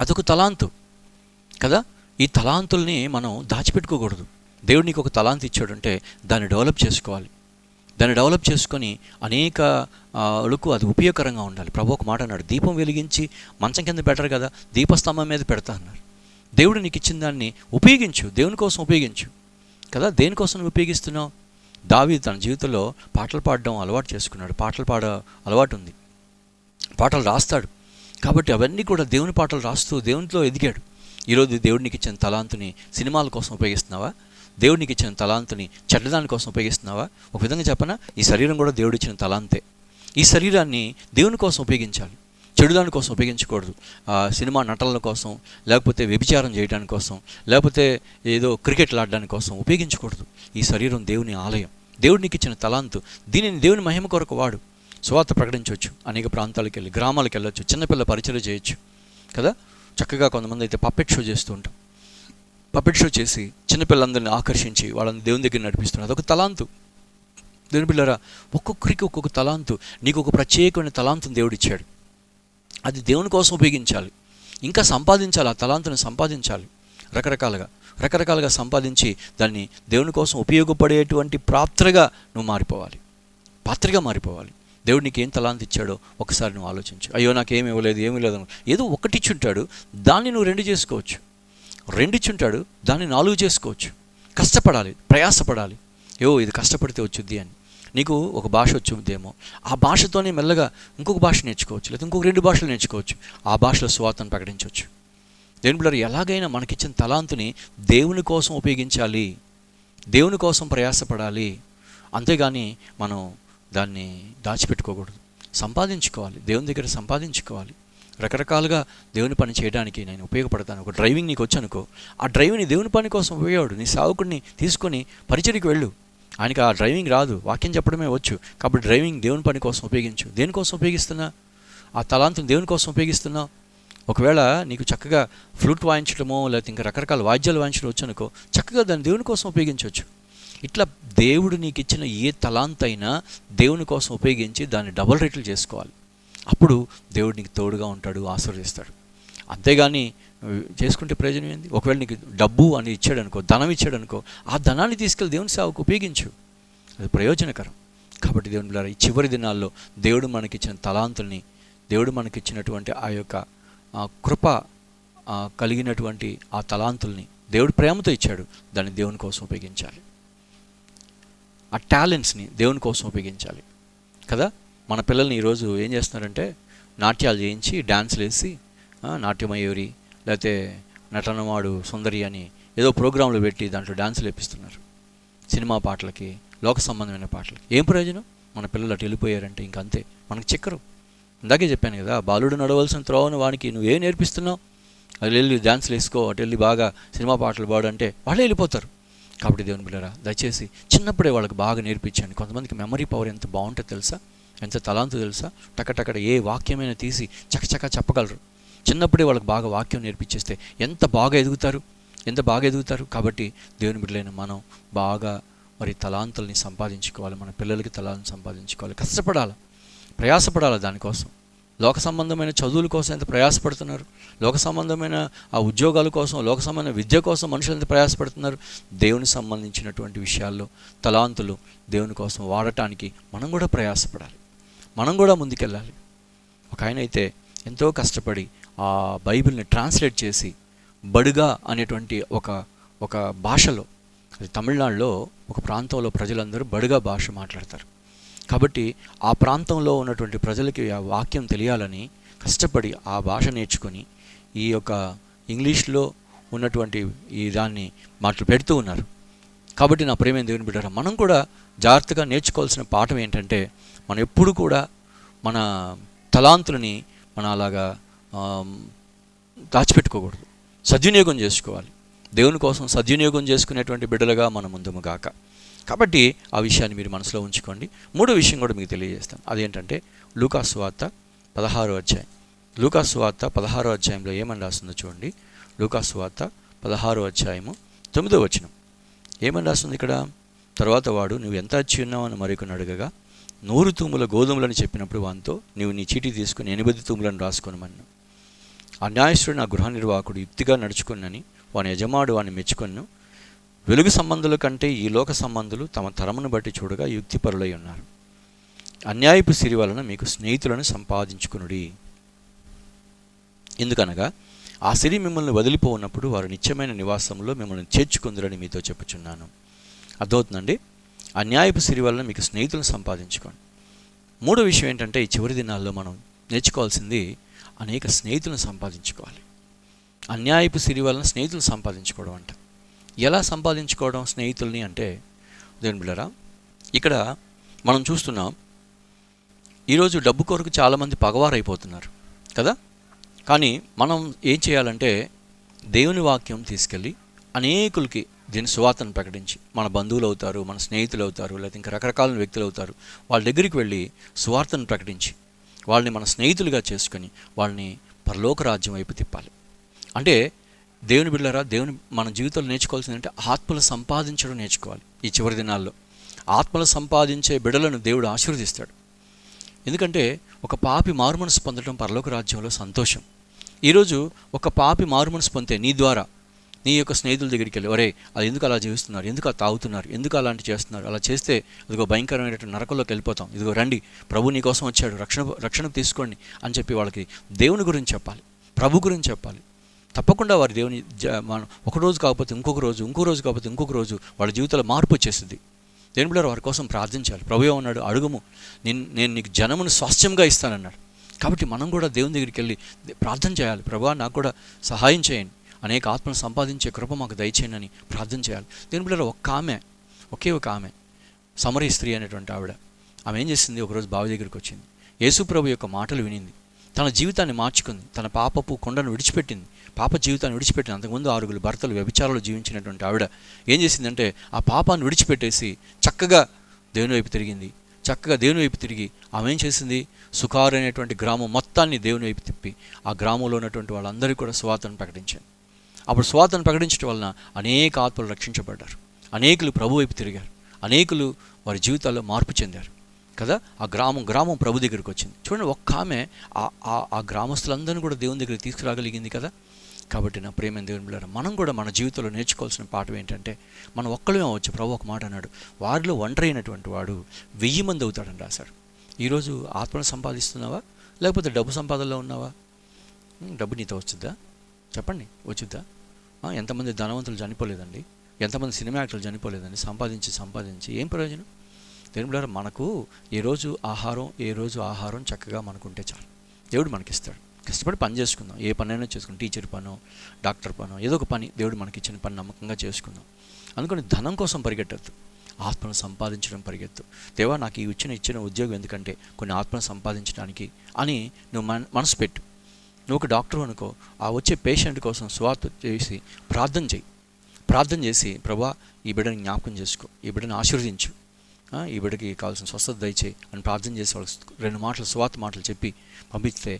అదొక తలాంతు కదా. ఈ తలాంతుల్ని మనం దాచిపెట్టుకోకూడదు. దేవుడు నీకు ఒక తలాంతు ఇచ్చాడంటే దాన్ని డెవలప్ చేసుకోవాలి. దాన్ని డెవలప్ చేసుకొని అనేకలకు అది ఉపయోగకరంగా ఉండాలి. ప్రభు ఒక మాట అన్నాడు, దీపం వెలిగించి మంచం కింద పెట్టరు కదా, దీపస్తంభం మీద పెడతా అన్నారు. దేవుడు నీకు ఇచ్చిన దాన్ని ఉపయోగించు, దేవుని కోసం ఉపయోగించు కదా. దేనికోసం నువ్వు ఉపయోగిస్తున్నావు? దావీదు తన జీవితంలో పాటలు పాడడం అలవాటు చేసుకున్నాడు. పాటలు పాడ అలవాటు ఉంది, పాటలు రాస్తాడు. కాబట్టి అవన్నీ కూడా దేవుని పాటలు రాస్తూ దేవునిలో ఎదిగాడు. ఈరోజు దేవుడికి ఇచ్చిన తలాంతుని సినిమాల కోసం ఉపయోగిస్తున్నావా? దేవుడికి ఇచ్చిన తలాంతుని చెడ్డదాని కోసం ఉపయోగిస్తున్నావా? ఒక విధంగా చెప్పనా, ఈ శరీరం కూడా దేవుడు ఇచ్చిన తలాంతే. ఈ శరీరాన్ని దేవుని కోసం ఉపయోగించాలి, చెడుదాని కోసం ఉపయోగించకూడదు. సినిమా నటనల కోసం, లేకపోతే వ్యభిచారం చేయడానికి కోసం, లేకపోతే ఏదో క్రికెట్లు ఆడడానికి కోసం ఉపయోగించకూడదు. ఈ శరీరం దేవుని ఆలయం, దేవుడికి ఇచ్చిన తలాంతు. దీనిని దేవుని మహిమ కొరకు వాడు. సువార్త ప్రకటించవచ్చు, అనేక ప్రాంతాలకు వెళ్ళి, గ్రామాలకు వెళ్ళొచ్చు, చిన్నపిల్ల పరిచయం చేయొచ్చు కదా. చక్కగా కొంతమంది అయితే పప్పెట్ షో చేస్తూ ఉంటాం. పప్పెట్ షో చేసి చిన్నపిల్లలందరినీ ఆకర్షించి వాళ్ళని దేవుని దగ్గర నడిపిస్తున్నారు. అదొక తలాంతు. దేవుని పిల్లరా, ఒక్కొక్కరికి ఒక్కొక్క తలాంతు, నీకు ఒక ప్రత్యేకమైన తలాంతుని దేవుడు ఇచ్చాడు. అది దేవుని కోసం ఉపయోగించాలి, ఇంకా సంపాదించాలి. ఆ తలాంతుని సంపాదించాలి, రకరకాలుగా సంపాదించి దాన్ని దేవుని కోసం ఉపయోగపడేటువంటి పాత్రగా నువ్వు మారిపోవాలి. దేవుడు నీకు ఏం తలాంతు ఇచ్చాడో ఒకసారి నువ్వు ఆలోచించు. అయ్యో నాకేమి ఇవ్వలేదు, ఏమీ లేదు, ఏదో ఒకటి ఇచ్చుంటాడు, దాన్ని నువ్వు 2 చేసుకోవచ్చు. 2 ఇచ్చుంటాడు, దాన్ని 4 చేసుకోవచ్చు. కష్టపడాలి, ప్రయాసపడాలి. ఇది కష్టపడితే వచ్చుద్ది అని. నీకు ఒక భాష వచ్చుద్దేమో, ఆ భాషతోనే మెల్లగా ఇంకొక భాష నేర్చుకోవచ్చు, లేదా ఇంకొక 2 భాషలు నేర్చుకోవచ్చు. ఆ భాషలో సువార్తను ప్రకటించవచ్చు. దేవుని బిడ్డలారా, ఎలాగైనా మనకిచ్చిన తలాంతుని దేవుని కోసం ఉపయోగించాలి, దేవుని కోసం ప్రయాసపడాలి. అంతేగాని మనం దాన్ని దాచిపెట్టుకోకూడదు. సంపాదించుకోవాలి, దేవుని దగ్గర సంపాదించుకోవాలి. రకరకాలుగా దేవుని పని చేయడానికి నేను ఉపయోగపడతాను. ఒక డ్రైవింగ్ నీకు వచ్చనుకో, ఆ డ్రైవింగ్ని దేవుని పని కోసం ఉపయోగపడు. నీ సేవకుడిని తీసుకొని పరిచర్యకి వెళ్ళు. ఆయనకి ఆ డ్రైవింగ్ రాదు, వాక్యం చెప్పడమే వచ్చు. కాబట్టి డ్రైవింగ్ దేవుని పని కోసం ఉపయోగించు. దేనికోసం ఉపయోగిస్తున్నా? ఆ తలాంతుని దేవుని కోసం ఉపయోగిస్తున్నావు. ఒకవేళ నీకు చక్కగా ఫ్లూట్ వాయించడమో, లేకపోతే ఇంకా రకరకాల వాయిద్యాలు వాయించడం వచ్చనుకో, చక్కగా దాన్ని దేవుని కోసం ఉపయోగించవచ్చు. ఇట్లా దేవుడు నీకు ఇచ్చిన ఏ తలాంతైనా దేవుని కోసం ఉపయోగించి దాన్ని డబుల్ రేట్లు చేసుకోవాలి. అప్పుడు దేవుడు నీకు తోడుగా ఉంటాడు, ఆశీర్వదిస్తాడు. అంతేగాని చేసుకుంటే ప్రయోజనం ఏంది? ఒకవేళ నీకు డబ్బు అని ఇచ్చాడనుకో, ధనం ఇచ్చాడనుకో, ఆ ధనాన్ని తీసుకెళ్ళి దేవుని సేవకు ఉపయోగించు, అది ప్రయోజనకరం. కాబట్టి దేవుని బిడ్డలారా, ఈ చివరి దినాల్లో దేవుడు మనకిచ్చిన తలాంతుల్ని, దేవుడు మనకిచ్చినటువంటి ఆ యొక్క కృప కలిగినటువంటి ఆ తలాంతుల్ని దేవుడు ప్రేమతో ఇచ్చాడు, దాన్ని దేవుని కోసం ఉపయోగించాలి. ఆ టాలెంట్స్ని దేవుని కోసం ఉపయోగించాలి కదా. మన పిల్లల్ని ఈరోజు ఏం చేస్తున్నారంటే నాట్యాలు చేయించి, డ్యాన్స్లు వేసి, నాట్యమయూరి లేకపోతే నటనవాడు సుందరి అని ఏదో ప్రోగ్రాంలు పెట్టి దాంట్లో డ్యాన్సులు వేపిస్తున్నారు. సినిమా పాటలకి, లోక సంబంధమైన పాటలకి ఏం ప్రయోజనం? మన పిల్లలు అటు వెళ్ళిపోయారంటే ఇంకంతే, మనకు చిక్కరు. ఇందాకే చెప్పాను కదా, బాలుడు నడవలసిన త్రోవను వానికి నువ్వేం నేర్పిస్తున్నావు? అది వెళ్ళి డ్యాన్స్లు వేసుకో, అటు వెళ్ళి బాగా సినిమా పాటలు పాడంటే వాళ్ళే వెళ్ళిపోతారు. కాబట్టి దేవుని బిడ్డలారా, దయచేసి చిన్నప్పుడే వాళ్ళకి బాగా నేర్పించండి. కొంతమందికి మెమరీ పవర్ ఎంత బాగుంటుందో తెలుసా, ఎంత తలాంతు తెలుసా? టకటక్కడ ఏ వాక్యమైనా తీసి చకచకా చెప్పగలరు. చిన్నప్పుడే వాళ్ళకి బాగా వాక్యం నేర్పించేస్తే ఎంత బాగా ఎదుగుతారు. కాబట్టి దేవుని బిడ్డలైన మనం బాగా మరి తలాంతుల్ని సంపాదించుకోవాలి, మన పిల్లలకి తలాంతులు సంపాదించుకోవాలి, కష్టపడాలి, ప్రయాసపడాలి. దానికోసం లోక సంబంధమైన చదువుల కోసం ఎంత ప్రయాసపడుతున్నారు, లోక సంబంధమైన ఆ ఉద్యోగాల కోసం, లోక సంబంధమైన విద్య కోసం మనుషులు ఎంత ప్రయాసపడుతున్నారు. దేవుని సంబంధించినటువంటి విషయాల్లో తలాంతులు దేవుని కోసం వాడటానికి మనం కూడా ప్రయాసపడాలి, మనం కూడా ముందుకెళ్ళాలి. ఒక ఆయన అయితే ఎంతో కష్టపడి ఆ బైబిల్ని ట్రాన్స్లేట్ చేసి బడుగా అనేటువంటి ఒక భాషలో, అది తమిళనాడులో ఒక ప్రాంతంలో ప్రజలందరూ బడుగా భాష మాట్లాడతారు. కాబట్టి ఆ ప్రాంతంలో ఉన్నటువంటి ప్రజలకి ఆ వాక్యం తెలియాలని కష్టపడి ఆ భాష నేర్చుకొని ఈ యొక్క ఇంగ్లీష్లో ఉన్నటువంటి ఈ దాన్ని మాటలు పెడుతూ ఉన్నారు. కాబట్టి నా ప్రియమైన దేవుని బిడ్డలారా, మనం కూడా జాగ్రత్తగా నేర్చుకోవాల్సిన పాఠం ఏంటంటే, మనం ఎప్పుడు కూడా మన తలాంతులని మనం అలాగా దాచిపెట్టుకోకూడదు, సద్వినియోగం చేసుకోవాలి. దేవుని కోసం సద్వినియోగం చేసుకునేటువంటి బిడ్డలుగా మనం ముందుము గాక. కాబట్టి ఆ విషయాన్ని మీరు మనసులో ఉంచుకోండి. మూడో విషయం కూడా మీకు తెలియజేస్తాను. అదేంటంటే లూకాసు సువార్త 16వ అధ్యాయం. లూకాసు సువార్త 16వ అధ్యాయంలో ఏమని రాస్తుందో చూడండి. లూకాసు సువార్త 16వ అధ్యాయము 9వ వచనం ఏమని రాస్తుంది ఇక్కడ? తర్వాత వాడు, నువ్వు ఎంత అచ్చి ఉన్నావు అని మరొకరిని అడగగా, 100 తూముల గోధుమలని చెప్పినప్పుడు వానితో, నీవు నీ చీటీ తీసుకుని 80 తూములను రాసుకొనమన్ను. ఆ న్యాయస్థుడు, నా గృహ నిర్వాహకుడు యుక్తిగా నడుచుకున్నని వాని యజమాడు వాని మెచ్చుకొన్ను. వెలుగు సంబంధుల కంటే ఈ లోక సంబంధులు తమ తరమును బట్టి చూడగా యుక్తిపరులై ఉన్నారు. అన్యాయపు సిరి వలన మీకు స్నేహితులను సంపాదించుకునుడి. ఎందుకనగా ఆ సిరి మిమ్మల్ని వదిలిపోన్నప్పుడు వారు నిత్యమైన నివాసంలో మిమ్మల్ని చేర్చుకుందురని మీతో చెప్పుచున్నాను. అర్థమవుతుందండి? అన్యాయపు సిరి వలన మీకు స్నేహితులను సంపాదించుకోండి. మూడో విషయం ఏంటంటే, ఈ చివరి దినాల్లో మనం నేర్చుకోవాల్సింది అనేక స్నేహితులను సంపాదించుకోవాలి. అన్యాయపు సిరి వలన స్నేహితులను సంపాదించుకోవడం అంట. ఎలా సంపాదించుకోవడం స్నేహితుల్ని అంటే, దేవుని బిడ్డలారా, ఇక్కడ మనం చూస్తున్నాం, ఈరోజు డబ్బు కొరకు చాలామంది పగవారైపోతున్నారు కదా. కానీ మనం ఏం చేయాలంటే, దేవుని వాక్యం తీసుకెళ్ళి అనేకులకి దీని సువార్తను ప్రకటించి, మన బంధువులు అవుతారు, మన స్నేహితులు అవుతారు, లేకపోతే ఇంకా రకరకాల వ్యక్తులు అవుతారు, వాళ్ళ దగ్గరికి వెళ్ళి సువార్తను ప్రకటించి వాళ్ళని మన స్నేహితులుగా చేసుకొని వాళ్ళని పరలోక రాజ్యం వైపు తిప్పాలి. అంటే దేవుని బిడ్డలారా, దేవుని మన జీవితంలో నేర్చుకోవాల్సింది అంటే ఆత్మలు సంపాదించడం నేర్చుకోవాలి. ఈ చివరి దినాల్లో ఆత్మలు సంపాదించే బిడ్డలను దేవుడు ఆశీర్వదిస్తాడు. ఎందుకంటే ఒక పాపి మారుమనసు పొందడం పరలోక రాజ్యంలో సంతోషం. ఈరోజు ఒక పాపి మారుమనసు పొందితే నీ ద్వారా నీ యొక్క స్నేహితుల దగ్గరికి వెళ్ళి, ఒరే అది ఎందుకు అలా జీవిస్తున్నారు, ఎందుకు అలా తాగుతున్నారు, ఎందుకు అలాంటి చేస్తున్నారు, అలా చేస్తే ఇదిగో భయంకరమైనటువంటి నరకంలోకి వెళ్ళిపోతాం, ఇదిగో రండి, ప్రభు నీ కోసం వచ్చాడు, రక్షణ తీసుకోండి అని చెప్పి వాళ్ళకి దేవుని గురించి చెప్పాలి, ప్రభు గురించి చెప్పాలి. తప్పకుండా వారి దేవుని మనం ఒకరోజు కాకపోతే ఇంకొక రోజు, కాకపోతే ఇంకొక రోజు వాళ్ళ జీవితంలో మార్పు వచ్చేస్తుంది. దేవుని బిడ్డలారా, వారి కోసం ప్రార్థించాలి. ప్రభు ఏమన్నాడు? అడుగుము, నేను నీకు జనమును స్వాస్థ్యంగా ఇస్తానన్నాడు. కాబట్టి మనం కూడా దేవుని దగ్గరికి వెళ్ళి ప్రార్థన చేయాలి. ప్రభువా, నాకు కూడా సహాయం చేయండి, అనేక ఆత్మను సంపాదించే కృప మాకు దయచేయండి అని ప్రార్థన చేయాలి. దేవుని బిడ్డలారా, ఒకే ఒక ఆమె సమరయ స్త్రీ అనేటువంటి ఆమె ఏం చేసింది? ఒకరోజు బావి దగ్గరికి వచ్చింది, యేసు ప్రభు యొక్క మాటలు వినింది, తన జీవితాన్ని మార్చుకుంది, తన పాపపు కొండను విడిచిపెట్టింది, పాప జీవితాన్ని విడిచిపెట్టింది. అంతకుముందు 6 భర్తలు వ్యభిచారాలు జీవించినటువంటి ఆవిడ ఏం చేసిందంటే, ఆ పాపాన్ని విడిచిపెట్టేసి చక్కగా దేవుని వైపు తిరిగి ఆమె ఏం చేసింది? సుకారు అనేటువంటి గ్రామం మొత్తాన్ని దేవుని వైపు తిప్పి ఆ గ్రామంలో ఉన్నటువంటి వాళ్ళందరికీ కూడా సువార్తను ప్రకటించారు. అప్పుడు సువార్తను ప్రకటించడం వలన అనేక ఆత్మలు రక్షించబడ్డారు, అనేకులు ప్రభు వైపు తిరిగారు, అనేకులు వారి జీవితాల్లో మార్పు చెందారు కదా. ఆ గ్రామం ప్రభు దగ్గరికి వచ్చింది. చూడండి, ఒక్క ఆమె ఆ గ్రామస్తులందరినీ కూడా దేవుని దగ్గరికి తీసుకురాగలిగింది కదా. కాబట్టి నా ప్రియమైన దేవుని బిడ్డలారా, మనం కూడా మన జీవితంలో నేర్చుకోవాల్సిన పాఠం ఏంటంటే, మనం ఒక్కళ్ళమే అవ్వచ్చు. ప్రభు ఒక మాట అన్నాడు, వారిలో ఒంటరి అయినటువంటి వాడు 1000 మంది అవుతాడని రాశాడు. ఈరోజు ఆత్మను సంపాదిస్తున్నావా, లేకపోతే డబ్బు సంపాదనలో ఉన్నావా? డబ్బు నీతో వచ్చుద్దా? చెప్పండి, వచ్చుద్దా? ఎంతమంది ధనవంతులు చనిపోలేదండి, ఎంతమంది సినిమా యాక్టర్లు చనిపోలేదండి, సంపాదించి ఏం ప్రయోజనం? దేవుని బిడ్డలారా, మనకు ఏ రోజు ఆహారం చక్కగా మనకుంటే చాలు, దేవుడు మనకిస్తాడు. కష్టపడి పని చేసుకుందాం, ఏ పనైనా చేసుకుందాం, టీచర్ పనో, డాక్టర్ పనో, ఏదో ఒక పని దేవుడు మనకి ఇచ్చిన పని నమ్మకంగా చేసుకుందాం. అందుకని ధనం కోసం పరిగెట్టద్దు, ఆత్మను సంపాదించడం పరిగెత్తు. దేవా, నాకు ఈ ఇచ్చిన ఉద్యోగం ఎందుకంటే కొన్ని ఆత్మను సంపాదించడానికి అని నువ్వు మనసు పెట్టు. నువ్వు ఒక డాక్టర్ అనుకో, ఆ వచ్చే పేషెంట్ కోసం సువార్త చేసి ప్రార్థన చేసి ప్రభువా, ఈ బిడ్డని జ్ఞాపకం చేసుకో, ఈ బిడ్డని ఆశీర్వదించు, ఈ బిడ్డకి కావాల్సిన స్వస్థత దయచేయి అని ప్రార్థన చేసి వాళ్ళకి 2 మాటలు సువార్త మాటలు చెప్పి పంపిస్తే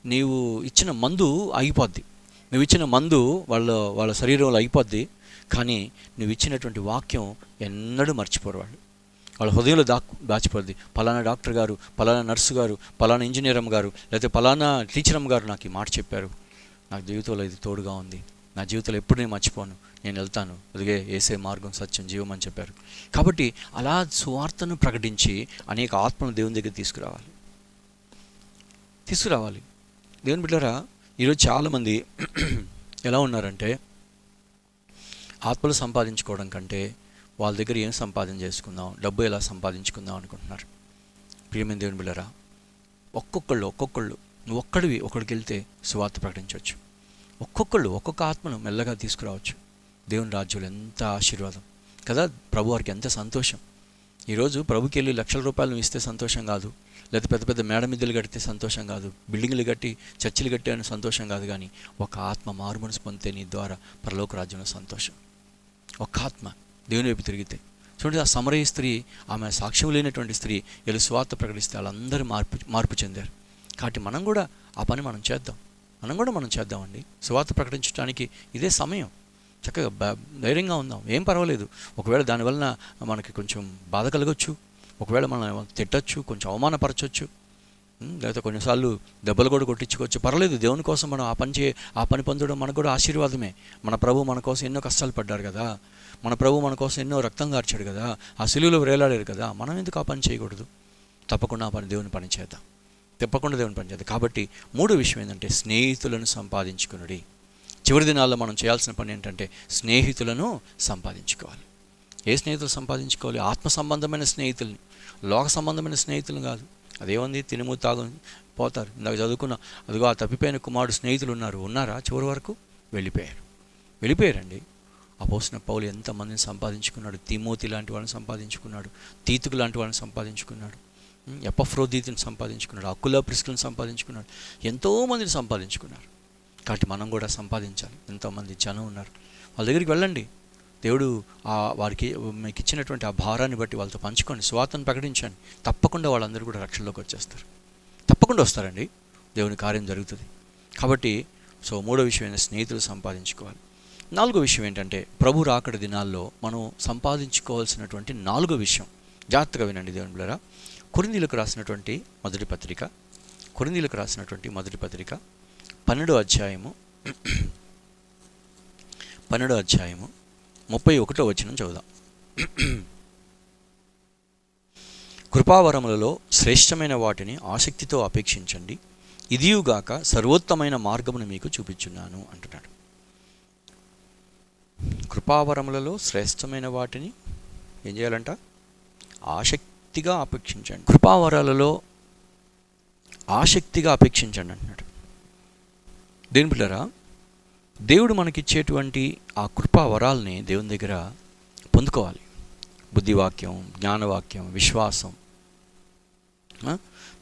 నీవు ఇచ్చిన మందు ఆగిపోద్ది, నువ్వు ఇచ్చిన మందు వాళ్ళ శరీరంలో అయిపోద్ది. కానీ నువ్వు ఇచ్చినటువంటి వాక్యం ఎన్నడూ మర్చిపోరు వాళ్ళ హృదయంలో దాచిపోద్ది. పలానా డాక్టర్ గారు, పలానా నర్సు గారు, పలానా ఇంజనీర్ అమ్మ గారు, లేకపోతే పలానా టీచర్ అమ్మ గారు నాకు ఈ మాట చెప్పారు, నాకు జీవితంలో ఇది తోడుగా ఉంది, నా జీవితంలో ఎప్పుడు నేను మర్చిపోను, నేను వెళ్తాను, అదిగే యేసే మార్గం సత్యం జీవం అని చెప్పారు. కాబట్టి అలా సువార్తను ప్రకటించి అనేక ఆత్మను దేవుని దగ్గర తీసుకురావాలి. దేవుని బిడ్డలారా, ఈరోజు చాలామంది ఎలా ఉన్నారంటే, ఆత్మలు సంపాదించుకోవడం కంటే వాళ్ళ దగ్గర ఏం సంపాదన చేసుకుందాం, డబ్బు ఎలా సంపాదించుకుందాం అనుకుంటున్నారు. ప్రియమైన దేవుని బిడ్డలారా, ఒక్కొక్కళ్ళు నువ్వు ఒకడికి వెళ్తే సువార్త ప్రకటించవచ్చు. ఒక్కొక్క ఆత్మను మెల్లగా తీసుకురావచ్చు. దేవుని రాజ్యంలో ఎంత ఆశీర్వాదం కదా, ప్రభు వారికి ఎంత సంతోషం. ఈరోజు ప్రభుకి వెళ్ళి లక్షల రూపాయలు నువ్వు ఇస్తే సంతోషం కాదు, లేదా పెద్ద పెద్ద మేడ మిద్దెలు కడితే సంతోషం కాదు, బిల్డింగ్లు కట్టి చర్చిలు కట్టే అని సంతోషం కాదు, కానీ ఒక ఆత్మ మారు మనసు పొందితే నీ ద్వారా పరలోక రాజ్యంలో సంతోషం. ఒక ఆత్మ దేవుని వైపు తిరిగితే చూడండి, ఆ సమరయ స్త్రీ, ఆమె సాక్ష్యం లేనటువంటి స్త్రీ వీళ్ళు స్వార్థ ప్రకటిస్తే వాళ్ళందరూ మార్పు చెందారు. కాబట్టి మనం కూడా ఆ పని మనం చేద్దామండి. స్వార్థ ప్రకటించడానికి ఇదే సమయం. చక్కగా ధైర్యంగా ఉందాం, ఏం పర్వాలేదు. ఒకవేళ దానివలన మనకి కొంచెం బాధ కలగచ్చు, ఒకవేళ మనం తిట్టచ్చు, కొంచెం అవమానపరచవచ్చు, లేకపోతే కొన్నిసార్లు దెబ్బలు కూడా కొట్టించుకోవచ్చు, పర్వాలేదు. దేవుని కోసం మనం ఆ పని పొందడం మనకు కూడా ఆశీర్వాదమే. మన ప్రభు మన కోసం ఎన్నో కష్టాలు పడ్డారు కదా, మన ప్రభు మన కోసం ఎన్నో రక్తం కార్చాడు కదా, ఆ శిలువలో వేలాడారు కదా, మనం ఎందుకు ఆ పని చేయకూడదు? తప్పకుండా ఆ పని దేవుని పని చేద్దాం. కాబట్టి మూడో విషయం ఏంటంటే స్నేహితులను సంపాదించుకునుడి. చివరి దినాల్లో మనం చేయాల్సిన పని ఏంటంటే స్నేహితులను సంపాదించుకోవాలి. ఏ స్నేహితులు సంపాదించుకోవాలి? ఆత్మ సంబంధమైన స్నేహితుల్ని, లోక సంబంధమైన స్నేహితులు కాదు. అదేముంది, తినుము తాగు పోతారు. ఇందాక చదువుకున్న అదిగో ఆ తప్పిపోయిన కుమారుడు స్నేహితులు ఉన్నారా? చివరి వరకు వెళ్ళిపోయారండి. అపోస్తలుడైన పౌలు ఎంతమందిని సంపాదించుకున్నాడు. తిమోతి లాంటి వాళ్ళని సంపాదించుకున్నాడు, తీతుకు లాంటి వాళ్ళని సంపాదించుకున్నాడు, ఎపఫ్రోదీతుని సంపాదించుకున్నాడు, అకుల ప్రిస్కులను సంపాదించుకున్నాడు, ఎంతోమందిని సంపాదించుకున్నారు. కాబట్టి మనం కూడా సంపాదించాలి. ఎంతోమంది జనం ఉన్నారు, వాళ్ళ దగ్గరికి వెళ్ళండి. దేవుడు వారికి మీకు ఇచ్చినటువంటి ఆ భారాన్ని బట్టి వాళ్ళతో పంచుకొని స్వార్థను ప్రకటించండి. తప్పకుండా వాళ్ళందరూ కూడా రక్షణలోకి వచ్చేస్తారు, తప్పకుండా వస్తారండి. దేవుని కార్యం జరుగుతుంది. కాబట్టి మూడో విషయం ఏంటంటే స్నేహితులు సంపాదించుకోవాలి. నాలుగో విషయం ఏంటంటే ప్రభు రాకడ దినాల్లో మనం సంపాదించుకోవాల్సినటువంటి నాలుగో విషయం, జాగ్రత్తగా వినండి దేవుని బిడ్డలారా. కొరింథీయులకు రాసినటువంటి మొదటి పత్రిక 12వ అధ్యాయము 31వ వచనం చదువుదాం. కృపావరములలో శ్రేష్టమైన వాటిని ఆసక్తితో అపేక్షించండి, ఇదియుగాక సర్వోత్తమైన మార్గమును మీకు చూపించున్నాను అంటున్నాడు. కృపావరములలో శ్రేష్టమైన వాటిని ఏం చేయాలంట? ఆసక్తిగా అపేక్షించండి. కృపావరాలలో ఆసక్తిగా అపేక్షించండి అంటున్నాడు. దేని పిల్లరా, దేవుడు మనకిచ్చేటువంటి ఆ కృపావరాల్ని దేవుని దగ్గర పొందుకోవాలి. బుద్ధివాక్యం, జ్ఞానవాక్యం, విశ్వాసం,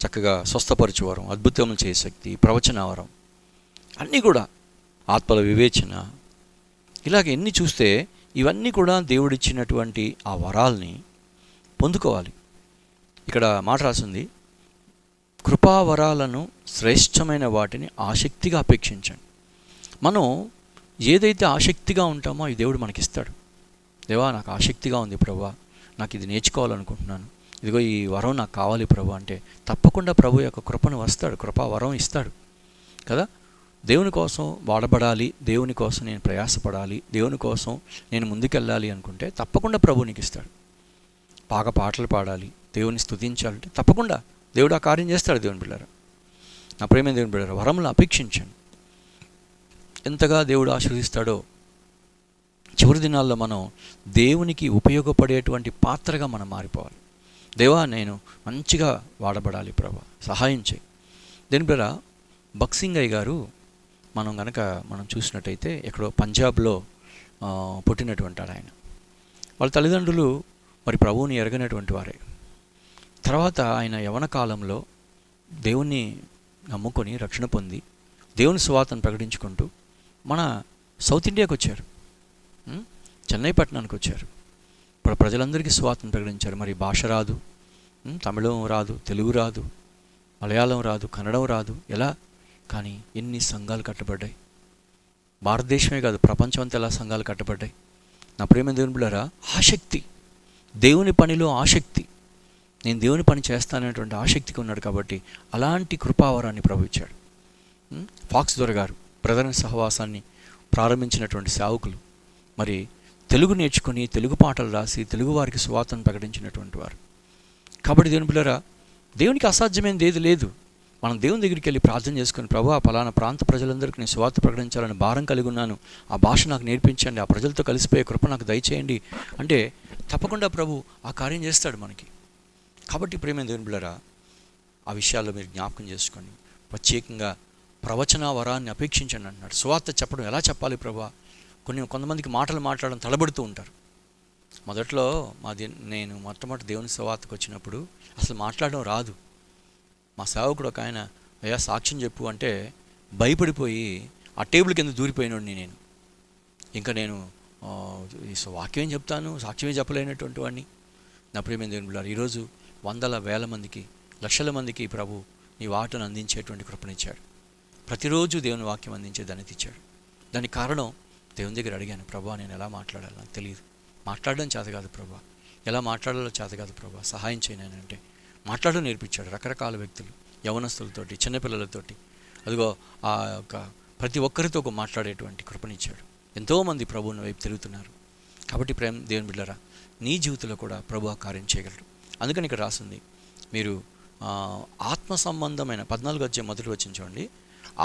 చక్కగా స్వస్థపరచువరం, అద్భుతములు చేసే శక్తి, ప్రవచనవరం, అన్నీ కూడా ఆత్మల వివేచన, ఇలాగ ఎన్ని చూస్తే ఇవన్నీ కూడా దేవుడిచ్చినటువంటి ఆ వరాల్ని పొందుకోవాలి. ఇక్కడ మాట రాసింది, కృపావరాలను శ్రేష్టమైన వాటిని ఆసక్తిగా అపేక్షించండి. మనం ఏదైతే ఆసక్తిగా ఉంటామో అవి దేవుడు మనకిస్తాడు. దేవా నాకు ఆసక్తిగా ఉంది ప్రభువా, నాకు ఇది నేర్చుకోవాలనుకుంటున్నాను, ఇదిగో ఈ వరం నాకు కావాలి ప్రభు అంటే తప్పకుండా ప్రభు యొక్క కృపను వస్తాడు, కృపావరం ఇస్తాడు కదా. దేవుని కోసం వాడబడాలి, దేవుని కోసం నేను ప్రయాసపడాలి, దేవుని కోసం నేను ముందుకెళ్ళాలి అనుకుంటే తప్పకుండా ప్రభు నీకు ఇస్తాడు. బాగా పాటలు పాడాలి, దేవుని స్తుతించాలంటే తప్పకుండా దేవుడు ఆ కార్యం చేస్తాడు. దేవుని బిడ్డలారా, నా ప్రేమ దేవుని బిడ్డలారా, వరములు అపేక్షించండి. ఎంతగా దేవుడు ఆశీర్వదిస్తాడో. చివరి దినాల్లో మనం దేవునికి ఉపయోగపడేటువంటి పాత్రగా మనం మారిపోవాలి. దేవా నేను మంచిగా వాడబడాలి ప్రభా, సహాయం చేయి. దేని బిడ్డలారా, బక్సింగయ్య గారు మనం చూసినట్టయితే ఎక్కడో పంజాబ్లో పుట్టినటువంటి ఆయన. వాళ్ళ తల్లిదండ్రులు మరి ప్రభువుని ఎరగనటువంటి వారే. తర్వాత ఆయన యవన కాలంలో దేవుణ్ణి నమ్ముకొని రక్షణ పొంది దేవుని సువార్తను ప్రకటించుకుంటూ మన సౌత్ ఇండియాకి వచ్చారు, చెన్నై పట్టణానికి వచ్చారు. ఇప్పుడు ప్రజలందరికీ సువార్తను ప్రకటించారు. మరి భాష రాదు, తమిళం రాదు, తెలుగు రాదు, మలయాళం రాదు, కన్నడం రాదు, ఎలా? కానీ ఎన్ని సంఘాలు కట్టబడ్డాయి. భారతదేశమే కాదు, ప్రపంచం అంతా ఎలా సంఘాలు కట్టబడ్డాయి. నా ప్రేమ దేవుని బిడ్డలారా, ఆసక్తి, దేవుని పనిలో ఆసక్తి, నేను దేవుని పని చేస్తాననేటువంటి ఆసక్తిగా ఉన్నాడు. కాబట్టి అలాంటి కృపావరాన్ని ప్రభు ఇచ్చాడు. ఫాక్స్ దొర గారు ప్రధాన సహవాసాన్ని ప్రారంభించినటువంటి సేవకులు, మరి తెలుగు నేర్చుకొని తెలుగు పాటలు రాసి తెలుగు వారికి సువార్తను ప్రకటించినటువంటి వారు. కాబట్టి దేవుని బిడ్డలారా, దేవునికి అసాధ్యమైనది ఏది లేదు. మనం దేవుని దగ్గరికి వెళ్ళి ప్రార్థన చేసుకుని, ప్రభు ఆ పలానా ప్రాంత ప్రజలందరికీ నేను సువార్త ప్రకటించాలని భారం కలిగి ఉన్నాను, ఆ భాష నాకు నేర్పించండి, ఆ ప్రజలతో కలిసిపోయే కృప నాకు దయచేయండి అంటే తప్పకుండా ప్రభు ఆ కార్యం చేస్తాడు మనకి. కాబట్టి ప్రేమ దేవుని బిడ్డలారా, ఆ విషయాల్లో మీరు జ్ఞాపకం చేసుకోండి. ప్రత్యేకంగా ప్రవచన వరాన్ని అపేక్షించండి అంటున్నాడు. సువార్త చెప్పడం ఎలా చెప్పాలి ప్రభా? కొంతమందికి మాటలు మాట్లాడడం తడబడుతూ ఉంటారు. మొదట్లో నేను మొట్టమొదటి దేవుని సువార్తకు వచ్చినప్పుడు అసలు మాట్లాడడం రాదు. మా సేవకుడు ఒక ఆయన, అయ్యా సాక్ష్యం చెప్పు అంటే భయపడిపోయి ఆ టేబుల్ కింద దూరిపోయినోడిని నేను. ఇంకా నేను వాక్యం చెప్తాను, సాక్ష్యమే చెప్పలేనటువంటి వాడిని. నా ప్రియమైన దేవుని బిడ్డలారా, ఈరోజు వందల వేల మందికి, లక్షల మందికి ప్రభు నీ వాటను అందించేటువంటి కృపనిచ్చాడు. ప్రతిరోజు దేవుని వాక్యం అందించే దాన్ని తెచ్చాడు. దానికి కారణం దేవుని దగ్గర అడిగాను, ప్రభా నేను ఎలా మాట్లాడాలి నాకు తెలియదు, మాట్లాడడం చేత కాదు ప్రభా, ఎలా మాట్లాడాలో చేత కాదు ప్రభా, సహాయం చేయను అంటే మాట్లాడడం నేర్పించాడు. రకరకాల వ్యక్తులు, యవనస్తులతోటి, చిన్నపిల్లలతోటి, అదిగో ఆ యొక్క ప్రతి ఒక్కరితో ఒక మాట్లాడేటువంటి కృపనిచ్చాడు. ఎంతోమంది ప్రభువుని వైపు తిరుగుతున్నారు. కాబట్టి ప్రేమ దేవుని బిడ్డలారా, నీ జీవితంలో కూడా ప్రభు ఆ కార్యం చేయగలడు. అందుకని ఇక్కడ రాసింది, మీరు ఆత్మ సంబంధమైన 14 అధ్యాయం మొదటి వచనం చూడండి.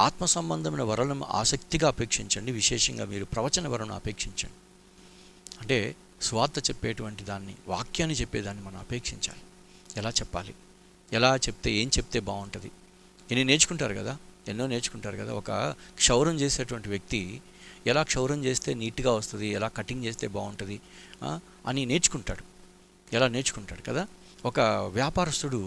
ఆత్మ సంబంధమైన వరాలను ఆసక్తిగా అపేక్షించండి, విశేషంగా మీరు ప్రవచన వరాలను అపేక్షించండి. అంటే స్వార్థ చెప్పేటువంటి దాన్ని, వాక్యాన్ని చెప్పేదాన్ని మనం అపేక్షించాలి. ఎలా చెప్పాలి, ఎలా చెప్తే, ఏం చెప్తే బాగుంటుంది, ఎన్ని నేర్చుకుంటారు కదా, ఎన్నో నేర్చుకుంటారు కదా. ఒక క్షౌరం చేసేటువంటి వ్యక్తి ఎలా క్షౌరం చేస్తే నీట్గా వస్తుంది, ఎలా కటింగ్ చేస్తే బాగుంటుంది అని నేర్చుకుంటాడు, ఎలా నేర్చుకుంటాడు కదా. ఒక వ్యాపారస్తుడు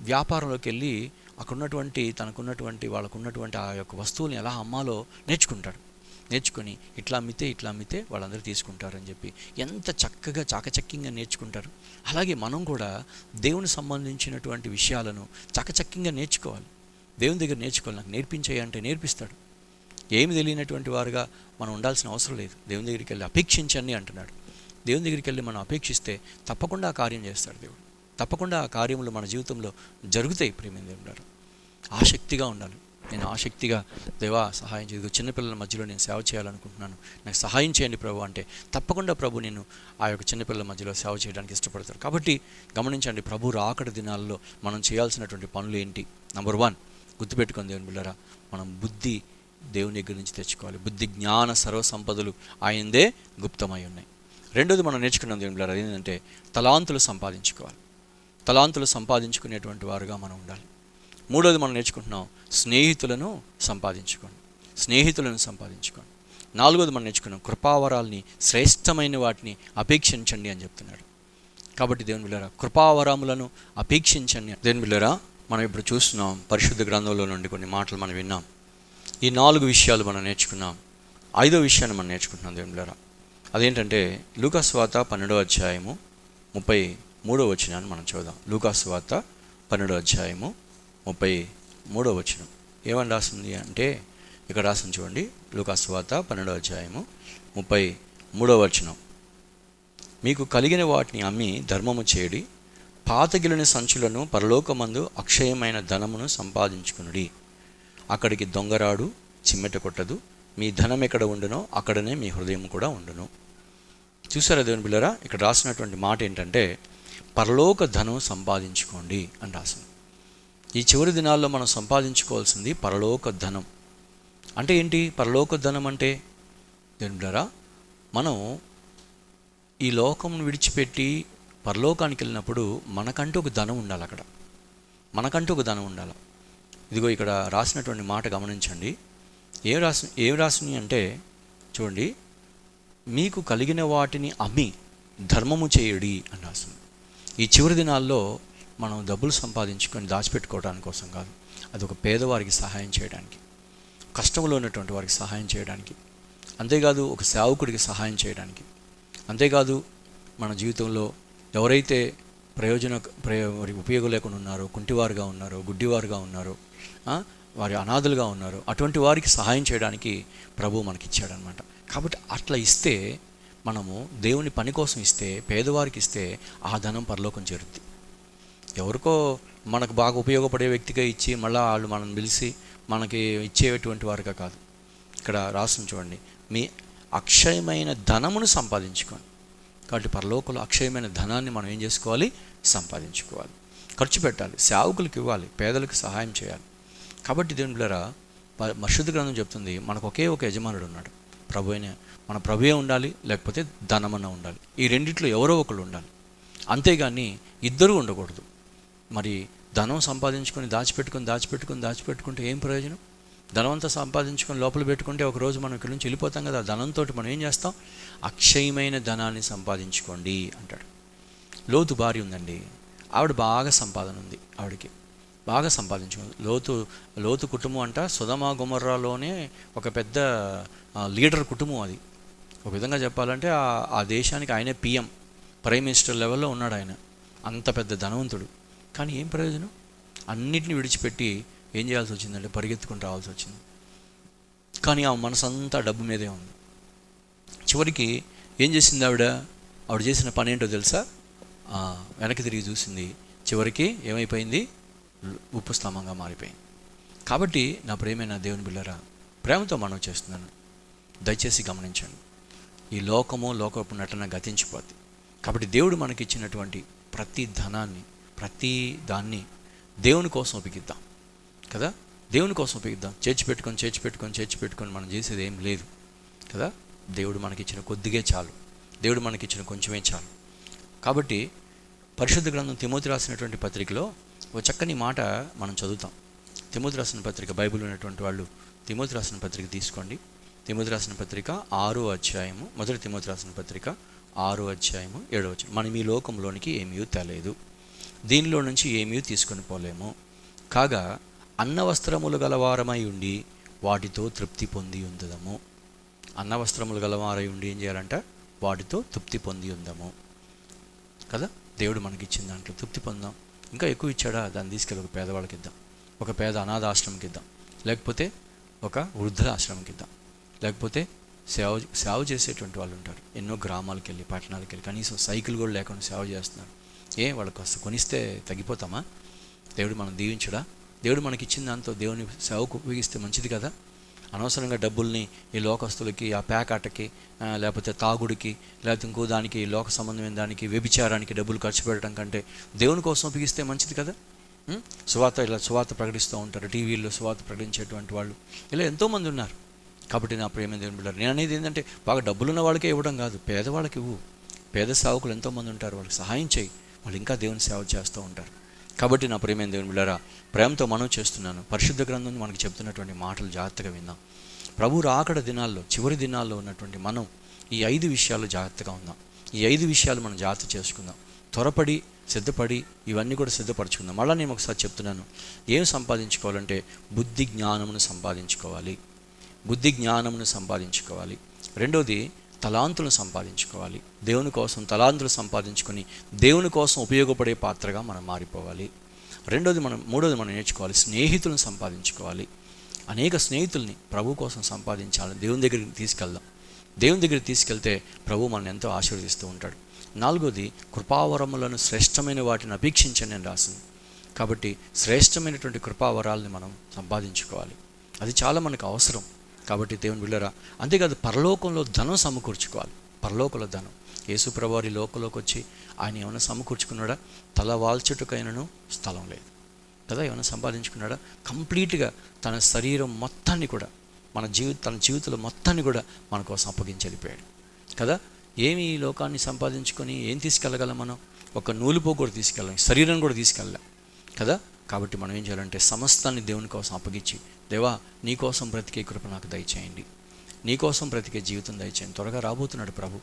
వ్యాపారంలోకి వెళ్ళి అక్కడున్నటువంటి తనకున్నటువంటి వాళ్ళకున్నటువంటి ఆ యొక్క వస్తువుల్ని ఎలా అమ్మాలో నేర్చుకుంటాడు. నేర్చుకొని ఇట్లా అమ్మితే వాళ్ళందరూ తీసుకుంటారని చెప్పి ఎంత చక్కగా చాకచక్యంగా నేర్చుకుంటారు. అలాగే మనం కూడా దేవుని సంబంధించినటువంటి విషయాలను చాకచక్యంగా నేర్చుకోవాలి. దేవుని దగ్గర నేర్చుకోవాలి. నాకు నేర్పించేయంటే నేర్పిస్తాడు. ఏమి తెలియనటువంటి వారుగా మనం ఉండాల్సిన అవసరం లేదు. దేవుని దగ్గరికి వెళ్ళి అపేక్షించండి అంటున్నాడు. దేవుని దగ్గరికి వెళ్ళి మనం అపేక్షిస్తే తప్పకుండా ఆ కార్యం చేస్తాడు దేవుడు. తప్పకుండా ఆ కార్యములు మన జీవితంలో జరుగుతాయి. ప్రియమైన దేవుడు, ఆసక్తిగా ఉండాలి. నేను ఆసక్తిగా దేవా సహాయం చేయదు, చిన్నపిల్లల మధ్యలో నేను సేవ చేయాలనుకుంటున్నాను, నాకు సహాయం చేయండి ప్రభు అంటే తప్పకుండా ప్రభు నేను ఆ యొక్క చిన్నపిల్లల మధ్యలో సేవ చేయడానికి ఇష్టపడతారు. కాబట్టి గమనించండి, ప్రభు రాకడ దినాల్లో మనం చేయాల్సినటువంటి పనులు ఏంటి? నంబర్ 1 గుర్తుపెట్టుకొని దేవుని బిడ్డలారా, మనం బుద్ధి దేవుని దగ్గర నుంచి తెచ్చుకోవాలి. బుద్ధి, జ్ఞాన, సర్వ సంపదలు ఆయనదే గుప్తమై ఉన్నాయి. రెండోది మనం నేర్చుకున్నాం దేవుని బిడ్డలారా, ఏంటంటే తలాంతులు సంపాదించుకోవాలి. తలాంతులు సంపాదించుకునేటువంటి వారుగా మనం ఉండాలి. మూడోది మనం నేర్చుకుంటున్నాం, స్నేహితులను సంపాదించుకోండి. నాలుగోది మనం నేర్చుకున్నాం, కృపావరాల్ని, శ్రేష్టమైన వాటిని అపేక్షించండి అని చెప్తున్నాడు. కాబట్టి దేవుని బిడ్డలారా, కృపావరములను అపేక్షించండి. దేవుని బిడ్డలారా, మనం ఇప్పుడు చూస్తున్నాం పరిశుద్ధ గ్రంథంలో నుండి కొన్ని మాటలు మనం విన్నాం. ఈ 4 విషయాలు మనం నేర్చుకున్నాం. 5వ విషయాన్ని మనం నేర్చుకుంటున్నాం దేవుని బిడ్డలారా. అదేంటంటే లూకాసు వార్త 12వ అధ్యాయము 33వ వచనాన్ని మనం చూద్దాం. లూకాసు వార్త 12వ అధ్యాయము 33వ వచనం ఏమని రాసింది అంటే, ఇక్కడ రాసింది చూడండి. లూకాసు వార్త 12వ అధ్యాయము 33వ వచనం, మీకు కలిగిన వాటిని అమ్మి ధర్మము చేయడి, పాతగిలిన సంచులను పరలోకమందు అక్షయమైన ధనమును సంపాదించుకునుడి, అక్కడికి దొంగరాడు చిమ్మెట కొట్టదు, మీ ధనం ఎక్కడ ఉండునో అక్కడనే మీ హృదయం కూడా ఉండును. చూసారా దేవుని బిడ్డలారా, ఇక్కడ రాసినటువంటి మాట ఏంటంటే పరలోక ధనం సంపాదించుకోండి అని రాసింది. ఈ చివరి దినాల్లో మనం సంపాదించుకోవాల్సింది పరలోక ధనం. అంటే ఏంటి పరలోక ధనం అంటే? దేవుని బిడ్డలారా, మనం ఈ లోకం విడిచిపెట్టి పరలోకానికి వెళ్ళినప్పుడు మనకంటూ ఒక ధనం ఉండాలి. అక్కడ మనకంటూ ఒక ధనం ఉండాలి. ఇదిగో ఇక్కడ రాసినటువంటి మాట గమనించండి. ఏం రాసినాయి అంటే చూడండి, మీకు కలిగిన వాటిని అమ్మి ధర్మము చేయడి అని రాసింది. ఈ చివరి దినాల్లో మనం డబ్బులు సంపాదించుకొని దాచిపెట్టుకోవడానికి కోసం కాదు, అది ఒక పేదవారికి సహాయం చేయడానికి, కష్టంలో ఉన్నటువంటి వారికి సహాయం చేయడానికి, అంతేకాదు ఒక సేవకుడికి సహాయం చేయడానికి, అంతేకాదు మన జీవితంలో ఎవరైతే ఉపయోగం లేకుండా ఉన్నారో, కుంటివారుగా ఉన్నారో, గుడ్డివారుగా ఉన్నారో, వారి అనాథలుగా ఉన్నారో, అటువంటి వారికి సహాయం చేయడానికి ప్రభు మనకిచ్చాడనమాట. కాబట్టి అట్లా ఇస్తే, మనము దేవుని పని కోసం ఇస్తే, పేదవారికి ఇస్తే ఆ ధనం పరలోకం చేరుద్ది. ఎవరికో మనకు బాగా ఉపయోగపడే వ్యక్తిగా ఇచ్చి మళ్ళీ వాళ్ళు మనం పిలిచి మనకి ఇచ్చేటువంటి వారుగా కాదు. ఇక్కడ రాసిన చూడండి, మీ అక్షయమైన ధనమును సంపాదించుకోండి. కాబట్టి పరలోకంలో అక్షయమైన ధనాన్ని మనం ఏం చేసుకోవాలి? సంపాదించుకోవాలి, ఖర్చు పెట్టాలి, సేవకులకు ఇవ్వాలి, పేదలకు సహాయం చేయాలి. కాబట్టి దేవుని బిడ్డలారా, పరిశుద్ధ గ్రంథం చెప్తుంది మనకు ఒకే ఒక యజమానుడు ఉన్నాడు, ప్రభు అయిన మన ప్రభువే ఉండాలి, లేకపోతే ధనమన్న ఉండాలి. ఈ రెండిట్లో ఎవరో ఒకళ్ళు ఉండాలి, అంతేగాని ఇద్దరూ ఉండకూడదు. మరి ధనం సంపాదించుకొని దాచిపెట్టుకుంటే ఏం ప్రయోజనం? ధనవంతా సంపాదించుకొని లోపల పెట్టుకుంటే ఒకరోజు మనం ఇక్కడి నుంచి వెళ్ళిపోతాం కదా. ధనంతో మనం ఏం చేస్తాం? అక్షయమైన ధనాన్ని సంపాదించుకోండి అంటాడు. లోతు భార్య ఉందండి, ఆవిడ బాగా సంపాదన ఉంది, ఆవిడకి బాగా సంపాదించుకుంది. లోతు కుటుంబం అంట సొదొమ గొమొర్రాలోనే ఒక పెద్ద లీడర్ కుటుంబం అది. ఒక విధంగా చెప్పాలంటే ఆ దేశానికి ఆయనే పిఎం, ప్రైమ్ మినిస్టర్ లెవెల్లో ఉన్నాడు ఆయన. అంత పెద్ద ధనవంతుడు. కానీ ఏం ప్రయోజనం? అన్నిటిని విడిచిపెట్టి ఏం చేయాల్సి వచ్చిందంటే పరిగెత్తుకుని రావాల్సి వచ్చింది. కానీ ఆ మనసంతా డబ్బు మీదే ఉంది. చివరికి ఏం చేసింది ఆవిడ చేసిన పని ఏంటో తెలుసా? వెనక్కి తిరిగి చూసింది. చివరికి ఏమైపోయింది? ఉప్పు స్తంభంగా మారిపోయింది. కాబట్టి నా ప్రేమైన దేవుని బిడ్డలారా, ప్రేమతో మనం చేస్తున్నాను, దయచేసి గమనించండి. ఈ లోకపు నటన గతించిపోద్ది. కాబట్టి దేవుడు మనకి ఇచ్చినటువంటి ప్రతి ధనాన్ని, ప్రతి దాన్ని దేవుని కోసం ఉపయోగిద్దాం కదా. దేవుని కోసం ఉపయోగిద్దాం. చేర్చి పెట్టుకొని మనం చేసేది ఏం లేదు కదా. దేవుడు మనకిచ్చిన కొద్దిగే చాలు, దేవుడు మనకిచ్చిన కొంచెమే చాలు. కాబట్టి పరిశుద్ధ గ్రంథం తిమోతి రాసినటువంటి పత్రికలో ఒక చక్కని మాట మనం చదువుతాం. తిమోతి రాసిన పత్రిక, బైబిల్ ఉన్నటువంటి వాళ్ళు తిమోతి రాసిన పత్రిక తీసుకోండి. తిమోతి రాసిన పత్రిక 6వ అధ్యాయము, మొదటి తిమోతి రాసిన పత్రిక 6వ అధ్యాయము 7వ వచనం. మనం ఈ లోకంలోనికి ఏమీ తేలేదు, దీనిలో నుంచి ఏమీ తీసుకొని పోలేము. కాగా అన్న వస్త్రములు గలవారమై ఉండి వాటితో తృప్తి పొంది ఉందము. అన్న వస్త్రములు గలవారై ఉండి ఏం చేయాలంట? వాటితో తృప్తి పొంది ఉందము కదా. దేవుడు మనకి ఇచ్చిన దాంట్లో తృప్తి పొందాం. ఇంకా ఎక్కువ ఇచ్చాడా? దాన్ని తీసుకెళ్ళి ఒక పేదవాళ్ళకి ఇద్దాం, ఒక పేద అనాథ ఆశ్రమంకి ఇద్దాం, లేకపోతే ఒక వృద్ధుల ఆశ్రమంకి ఇద్దాం, లేకపోతే సేవ చేసేటువంటి వాళ్ళు ఉంటారు. ఎన్నో గ్రామాలకు వెళ్ళి, పట్టణాలకు వెళ్ళి, కనీసం సైకిల్ కూడా లేకుండా సేవ చేస్తున్నారు. వాళ్ళకి కాస్త కొనిస్తే తగ్గిపోతామా? దేవుడు మనం దీవించడా? దేవుడు మనకి ఇచ్చిన దాంతో దేవుని సేవకు ఉపయోగిస్తే మంచిది కదా. అనవసరంగా డబ్బుల్ని ఈ లోకస్తులకి, ఆ పేకాటకి, లేకపోతే తాగుడికి, లేకపోతే ఇంకో దానికి, ఈ లోక సంబంధమైన దానికి, వ్యభిచారానికి డబ్బులు ఖర్చు పెట్టడం కంటే దేవుని కోసం ఉపయోగిస్తే మంచిది కదా. సువార్త ప్రకటిస్తూ ఉంటారు, టీవీల్లో సువార్త ప్రకటించేటువంటి వాళ్ళు ఇలా ఎంతోమంది ఉన్నారు. కాబట్టి నా ప్రేమ దేవుని బిడ్డలారా, నేను అనేది ఏంటంటే బాగా డబ్బులున్న వాళ్ళకే ఇవ్వడం కాదు, పేదవాళ్ళకి ఇవ్వు. పేద సేవకులు ఎంతోమంది ఉంటారు, వాళ్ళకి సహాయం చేయి, వాళ్ళు ఇంకా దేవుని సేవ చేస్తూ ఉంటారు. కాబట్టి నా ప్రేమైన దేవుని బిడ్డలారా, ప్రేమతో మనం చేస్తున్నాను. పరిశుద్ధ గ్రంథం మనకు చెప్తున్నటువంటి మాటలు జాగ్రత్తగా విందాం. ప్రభు రాకడ దినాల్లో, చివరి దినాల్లో ఉన్నటువంటి మనం ఈ 5 విషయాలు జాగ్రత్తగా ఉందాం. ఈ 5 విషయాలు మనం జాగ్రత్త చేసుకుందాం. త్వరపడి, సిద్ధపడి ఇవన్నీ కూడా సిద్ధపరచుకుందాం. మళ్ళీ నేను ఒకసారి చెప్తున్నాను, ఏం సంపాదించుకోవాలంటే బుద్ధి జ్ఞానమును సంపాదించుకోవాలి. బుద్ధి జ్ఞానమును సంపాదించుకోవాలి. రెండోది తలాంతులను సంపాదించుకోవాలి. దేవుని కోసం తలాంతులు సంపాదించుకొని దేవుని కోసం ఉపయోగపడే పాత్రగా మనం మారిపోవాలి. మూడోది మనం నేర్చుకోవాలి, స్నేహితులను సంపాదించుకోవాలి. అనేక స్నేహితుల్ని ప్రభు కోసం సంపాదించాలి. దేవుని దగ్గరికి తీసుకెళ్దాం. దేవుని దగ్గరికి తీసుకెళ్తే ప్రభు మనల్ని ఎంతో ఆశీర్వదిస్తూ ఉంటాడు. 4వది కృపావరములను శ్రేష్టమైన వాటిని అపేక్షించండి అని రాసింది. కాబట్టి శ్రేష్టమైనటువంటి కృపావరాలని మనం సంపాదించుకోవాలి. అది చాలా మనకు అవసరం. కాబట్టి దేవుని బిడ్డలారా, అంతేకాదు పరలోకంలో ధనం సమకూర్చుకోవాలి. పరలోకంలో ధనం, యేసు ప్రభువారి లోకంలోకి వచ్చి ఆయన ఏమైనా సమకూర్చుకున్నాడా? తల వాల్చుటకైనను స్థలం లేదు కదా. ఏమైనా సంపాదించుకున్నాడా? కంప్లీట్గా తన శరీరం మొత్తాన్ని కూడా, తన జీవితంలో మొత్తాన్ని కూడా మన కోసం అప్పగించి వెళ్ళిపోయాడు కదా. ఏమి ఈ లోకాన్ని సంపాదించుకొని ఏం తీసుకెళ్ళగలం మనం? ఒక నూలుపో కూడా తీసుకెళ్ళాం, శరీరం కూడా తీసుకెళ్ళాం కదా. కాబట్టి మనం ఏం చేయాలంటే సమస్తాన్ని దేవుని కోసం అప్పగించి, దేవా నీ కోసం బ్రతికే కృప నాకు దయచేయండి, నీ కోసం బ్రతికే జీవితం దయచేయండి. త్వరగా రాబోతున్నాడు ప్రభు.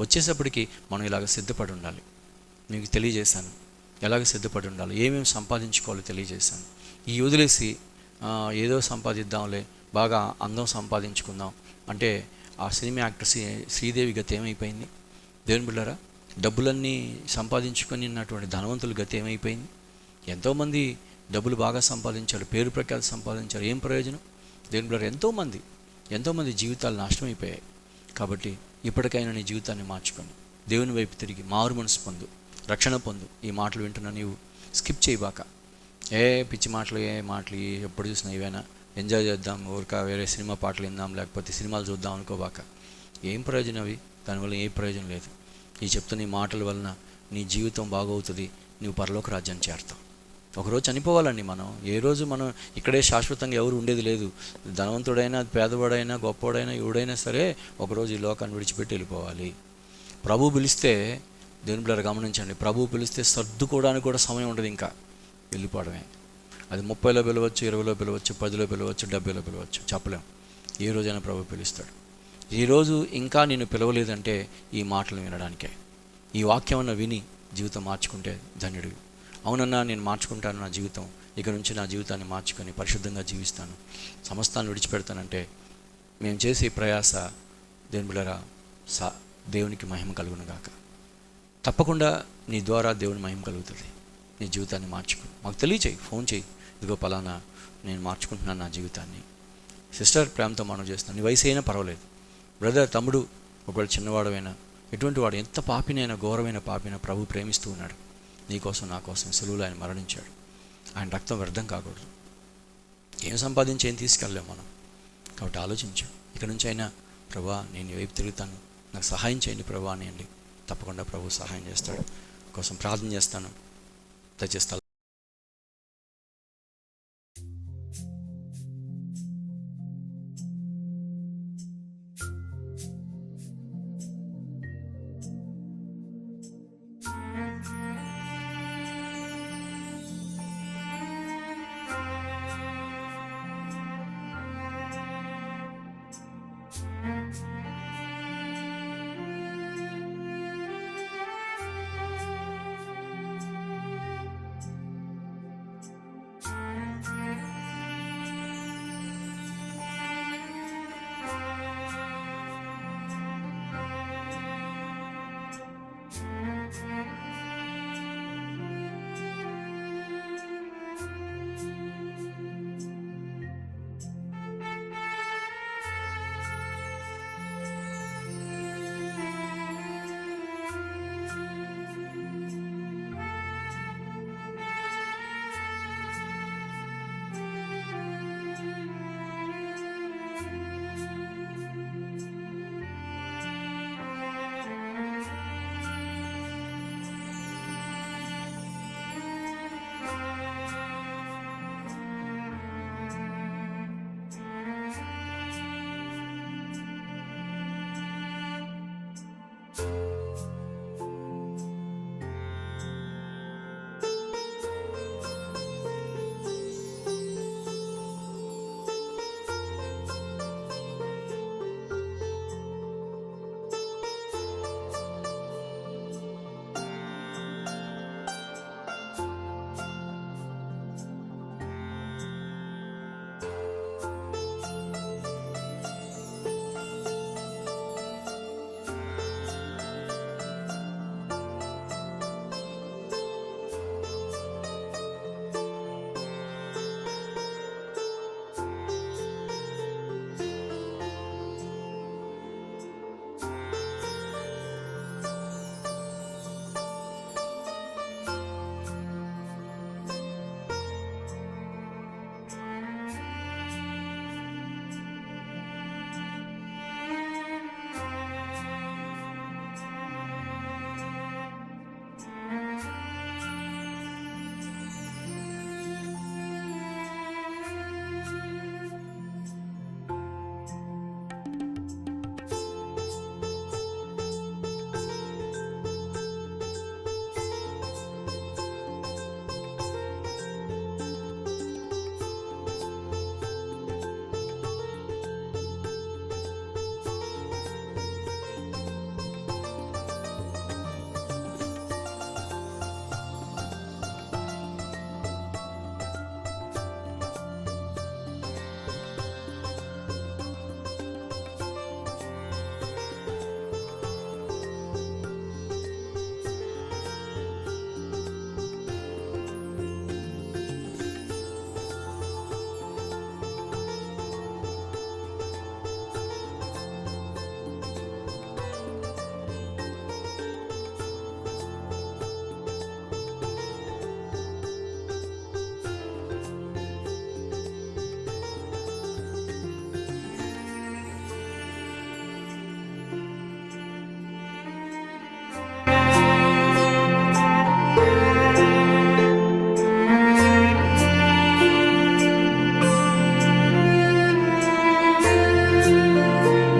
వచ్చేసప్పటికి మనం ఇలాగ సిద్ధపడి ఉండాలి. మీకు తెలియజేశాను ఎలాగ సిద్ధపడి ఉండాలి, ఏమేమి సంపాదించుకోవాలో తెలియజేశాను. ఈ వదిలేసి ఏదో సంపాదిద్దాంలే, బాగా అందం సంపాదించుకుందాం అంటే ఆ సినిమా యాక్టర్ శ్రీదేవి గతి ఏమైపోయింది? దేవుని బిడ్డలారా, డబ్బులన్నీ సంపాదించుకొని ఉన్నటువంటి ధనవంతుల గతి ఏమైపోయింది? ఎంతోమంది డబ్బులు బాగా సంపాదించారు, పేరు ప్రఖ్యాతి సంపాదించారు, ఏం ప్రయోజనం? దేవుని బిడ్డలారా, ఎంతోమంది జీవితాలు నాశనమైపోయాయి. కాబట్టి ఇప్పటికైనా నీ జీవితాన్ని మార్చుకొని దేవుని వైపు తిరిగి మారు మనసు పొందు, రక్షణ పొందు. ఈ మాటలు వింటున్నా నీవు స్కిప్ చేయబాక. పిచ్చి మాటలు, ఎప్పుడు చూసినా ఇవేనా, ఎంజాయ్ చేద్దాం, వేరే సినిమా పాటలు విందాం, లేకపోతే సినిమాలు చూద్దాం అనుకోబాక. ఏం ప్రయోజనం అవి? దానివల్ల ఏ ప్రయోజనం లేదు. ఈ చెప్తున్న ఈ మాటల వలన నీ జీవితం బాగవుతుంది, నువ్వు పరలోక రాజ్యాన్ని చేరుతావు. ఒకరోజు చనిపోవాలండి మనం. ఏ రోజు మనం ఇక్కడే శాశ్వతంగా ఎవరు ఉండేది లేదు. ధనవంతుడైనా, పేదవాడైనా, గొప్పవాడైనా, ఎవడైనా సరే ఒకరోజు ఈ లోకాన్ని విడిచిపెట్టి వెళ్ళిపోవాలి. ప్రభు పిలిస్తే, దేవుని బిడ్డలారా గమనించండి, ప్రభు పిలిస్తే సర్దుకోవడానికి కూడా సమయం ఉండదు, ఇంకా వెళ్ళిపోవడమే. అది 30లో పిలవచ్చు, 20లో పిలవచ్చు, 10లో పిలవచ్చు, 70లో పిలవచ్చు, చెప్పలేం. ఏ రోజైనా ప్రభు పిలుస్తాడు. ఈరోజు ఇంకా నేను పిలవలేదంటే ఈ మాటలు వినడానికే. ఈ వాక్యం అన్న విని జీవితం మార్చుకుంటే ధన్యుడివి. అవునన్నా నేను మార్చుకుంటాను నా జీవితం, ఇక నుంచి నా జీవితాన్ని మార్చుకొని పరిశుద్ధంగా జీవిస్తాను, సమస్తాన్ని విడిచిపెడతానంటే మేము చేసే ప్రయాస దేవుని బిడ్డలారా దేవునికి మహిమ కలుగును గాక. తప్పకుండా నీ ద్వారా దేవుని మహిమ కలుగుతుంది. నీ జీవితాన్ని మార్చుకో, మాకు తెలియచేయి, ఫోన్ చేయి, ఇదిగో పలానా నేను మార్చుకుంటున్నాను నా జీవితాన్ని. సిస్టర్ ప్రేమతో మనం చేస్తున్నాను, నీ వయసు అయినా పర్వాలేదు, బ్రదర్ తమ్ముడు ఒకవేళ చిన్నవాడమైనా ఎటువంటి వాడు ఎంత పాపినైనా ఘోరమైన పాపిన ప్రభు ప్రేమిస్తూ ఉన్నాడు. నీకోసం నా కోసం సెలువులో ఆయన మరణించాడు. ఆయన రక్తం వ్యర్థం కాకూడదు. ఏం సంపాదించి ఏం తీసుకెళ్ళలేము మనం. కాబట్టి ఆలోచించు, ఇక నుంచి అయినా ప్రభా నేను ఈ వైపు తిరుగుతాను, నాకు సహాయం చేయండి ప్రభా అనియండి. తప్పకుండా ప్రభు సహాయం చేస్తాడు. కోసం ప్రార్థన చేస్తాను. దయచేసి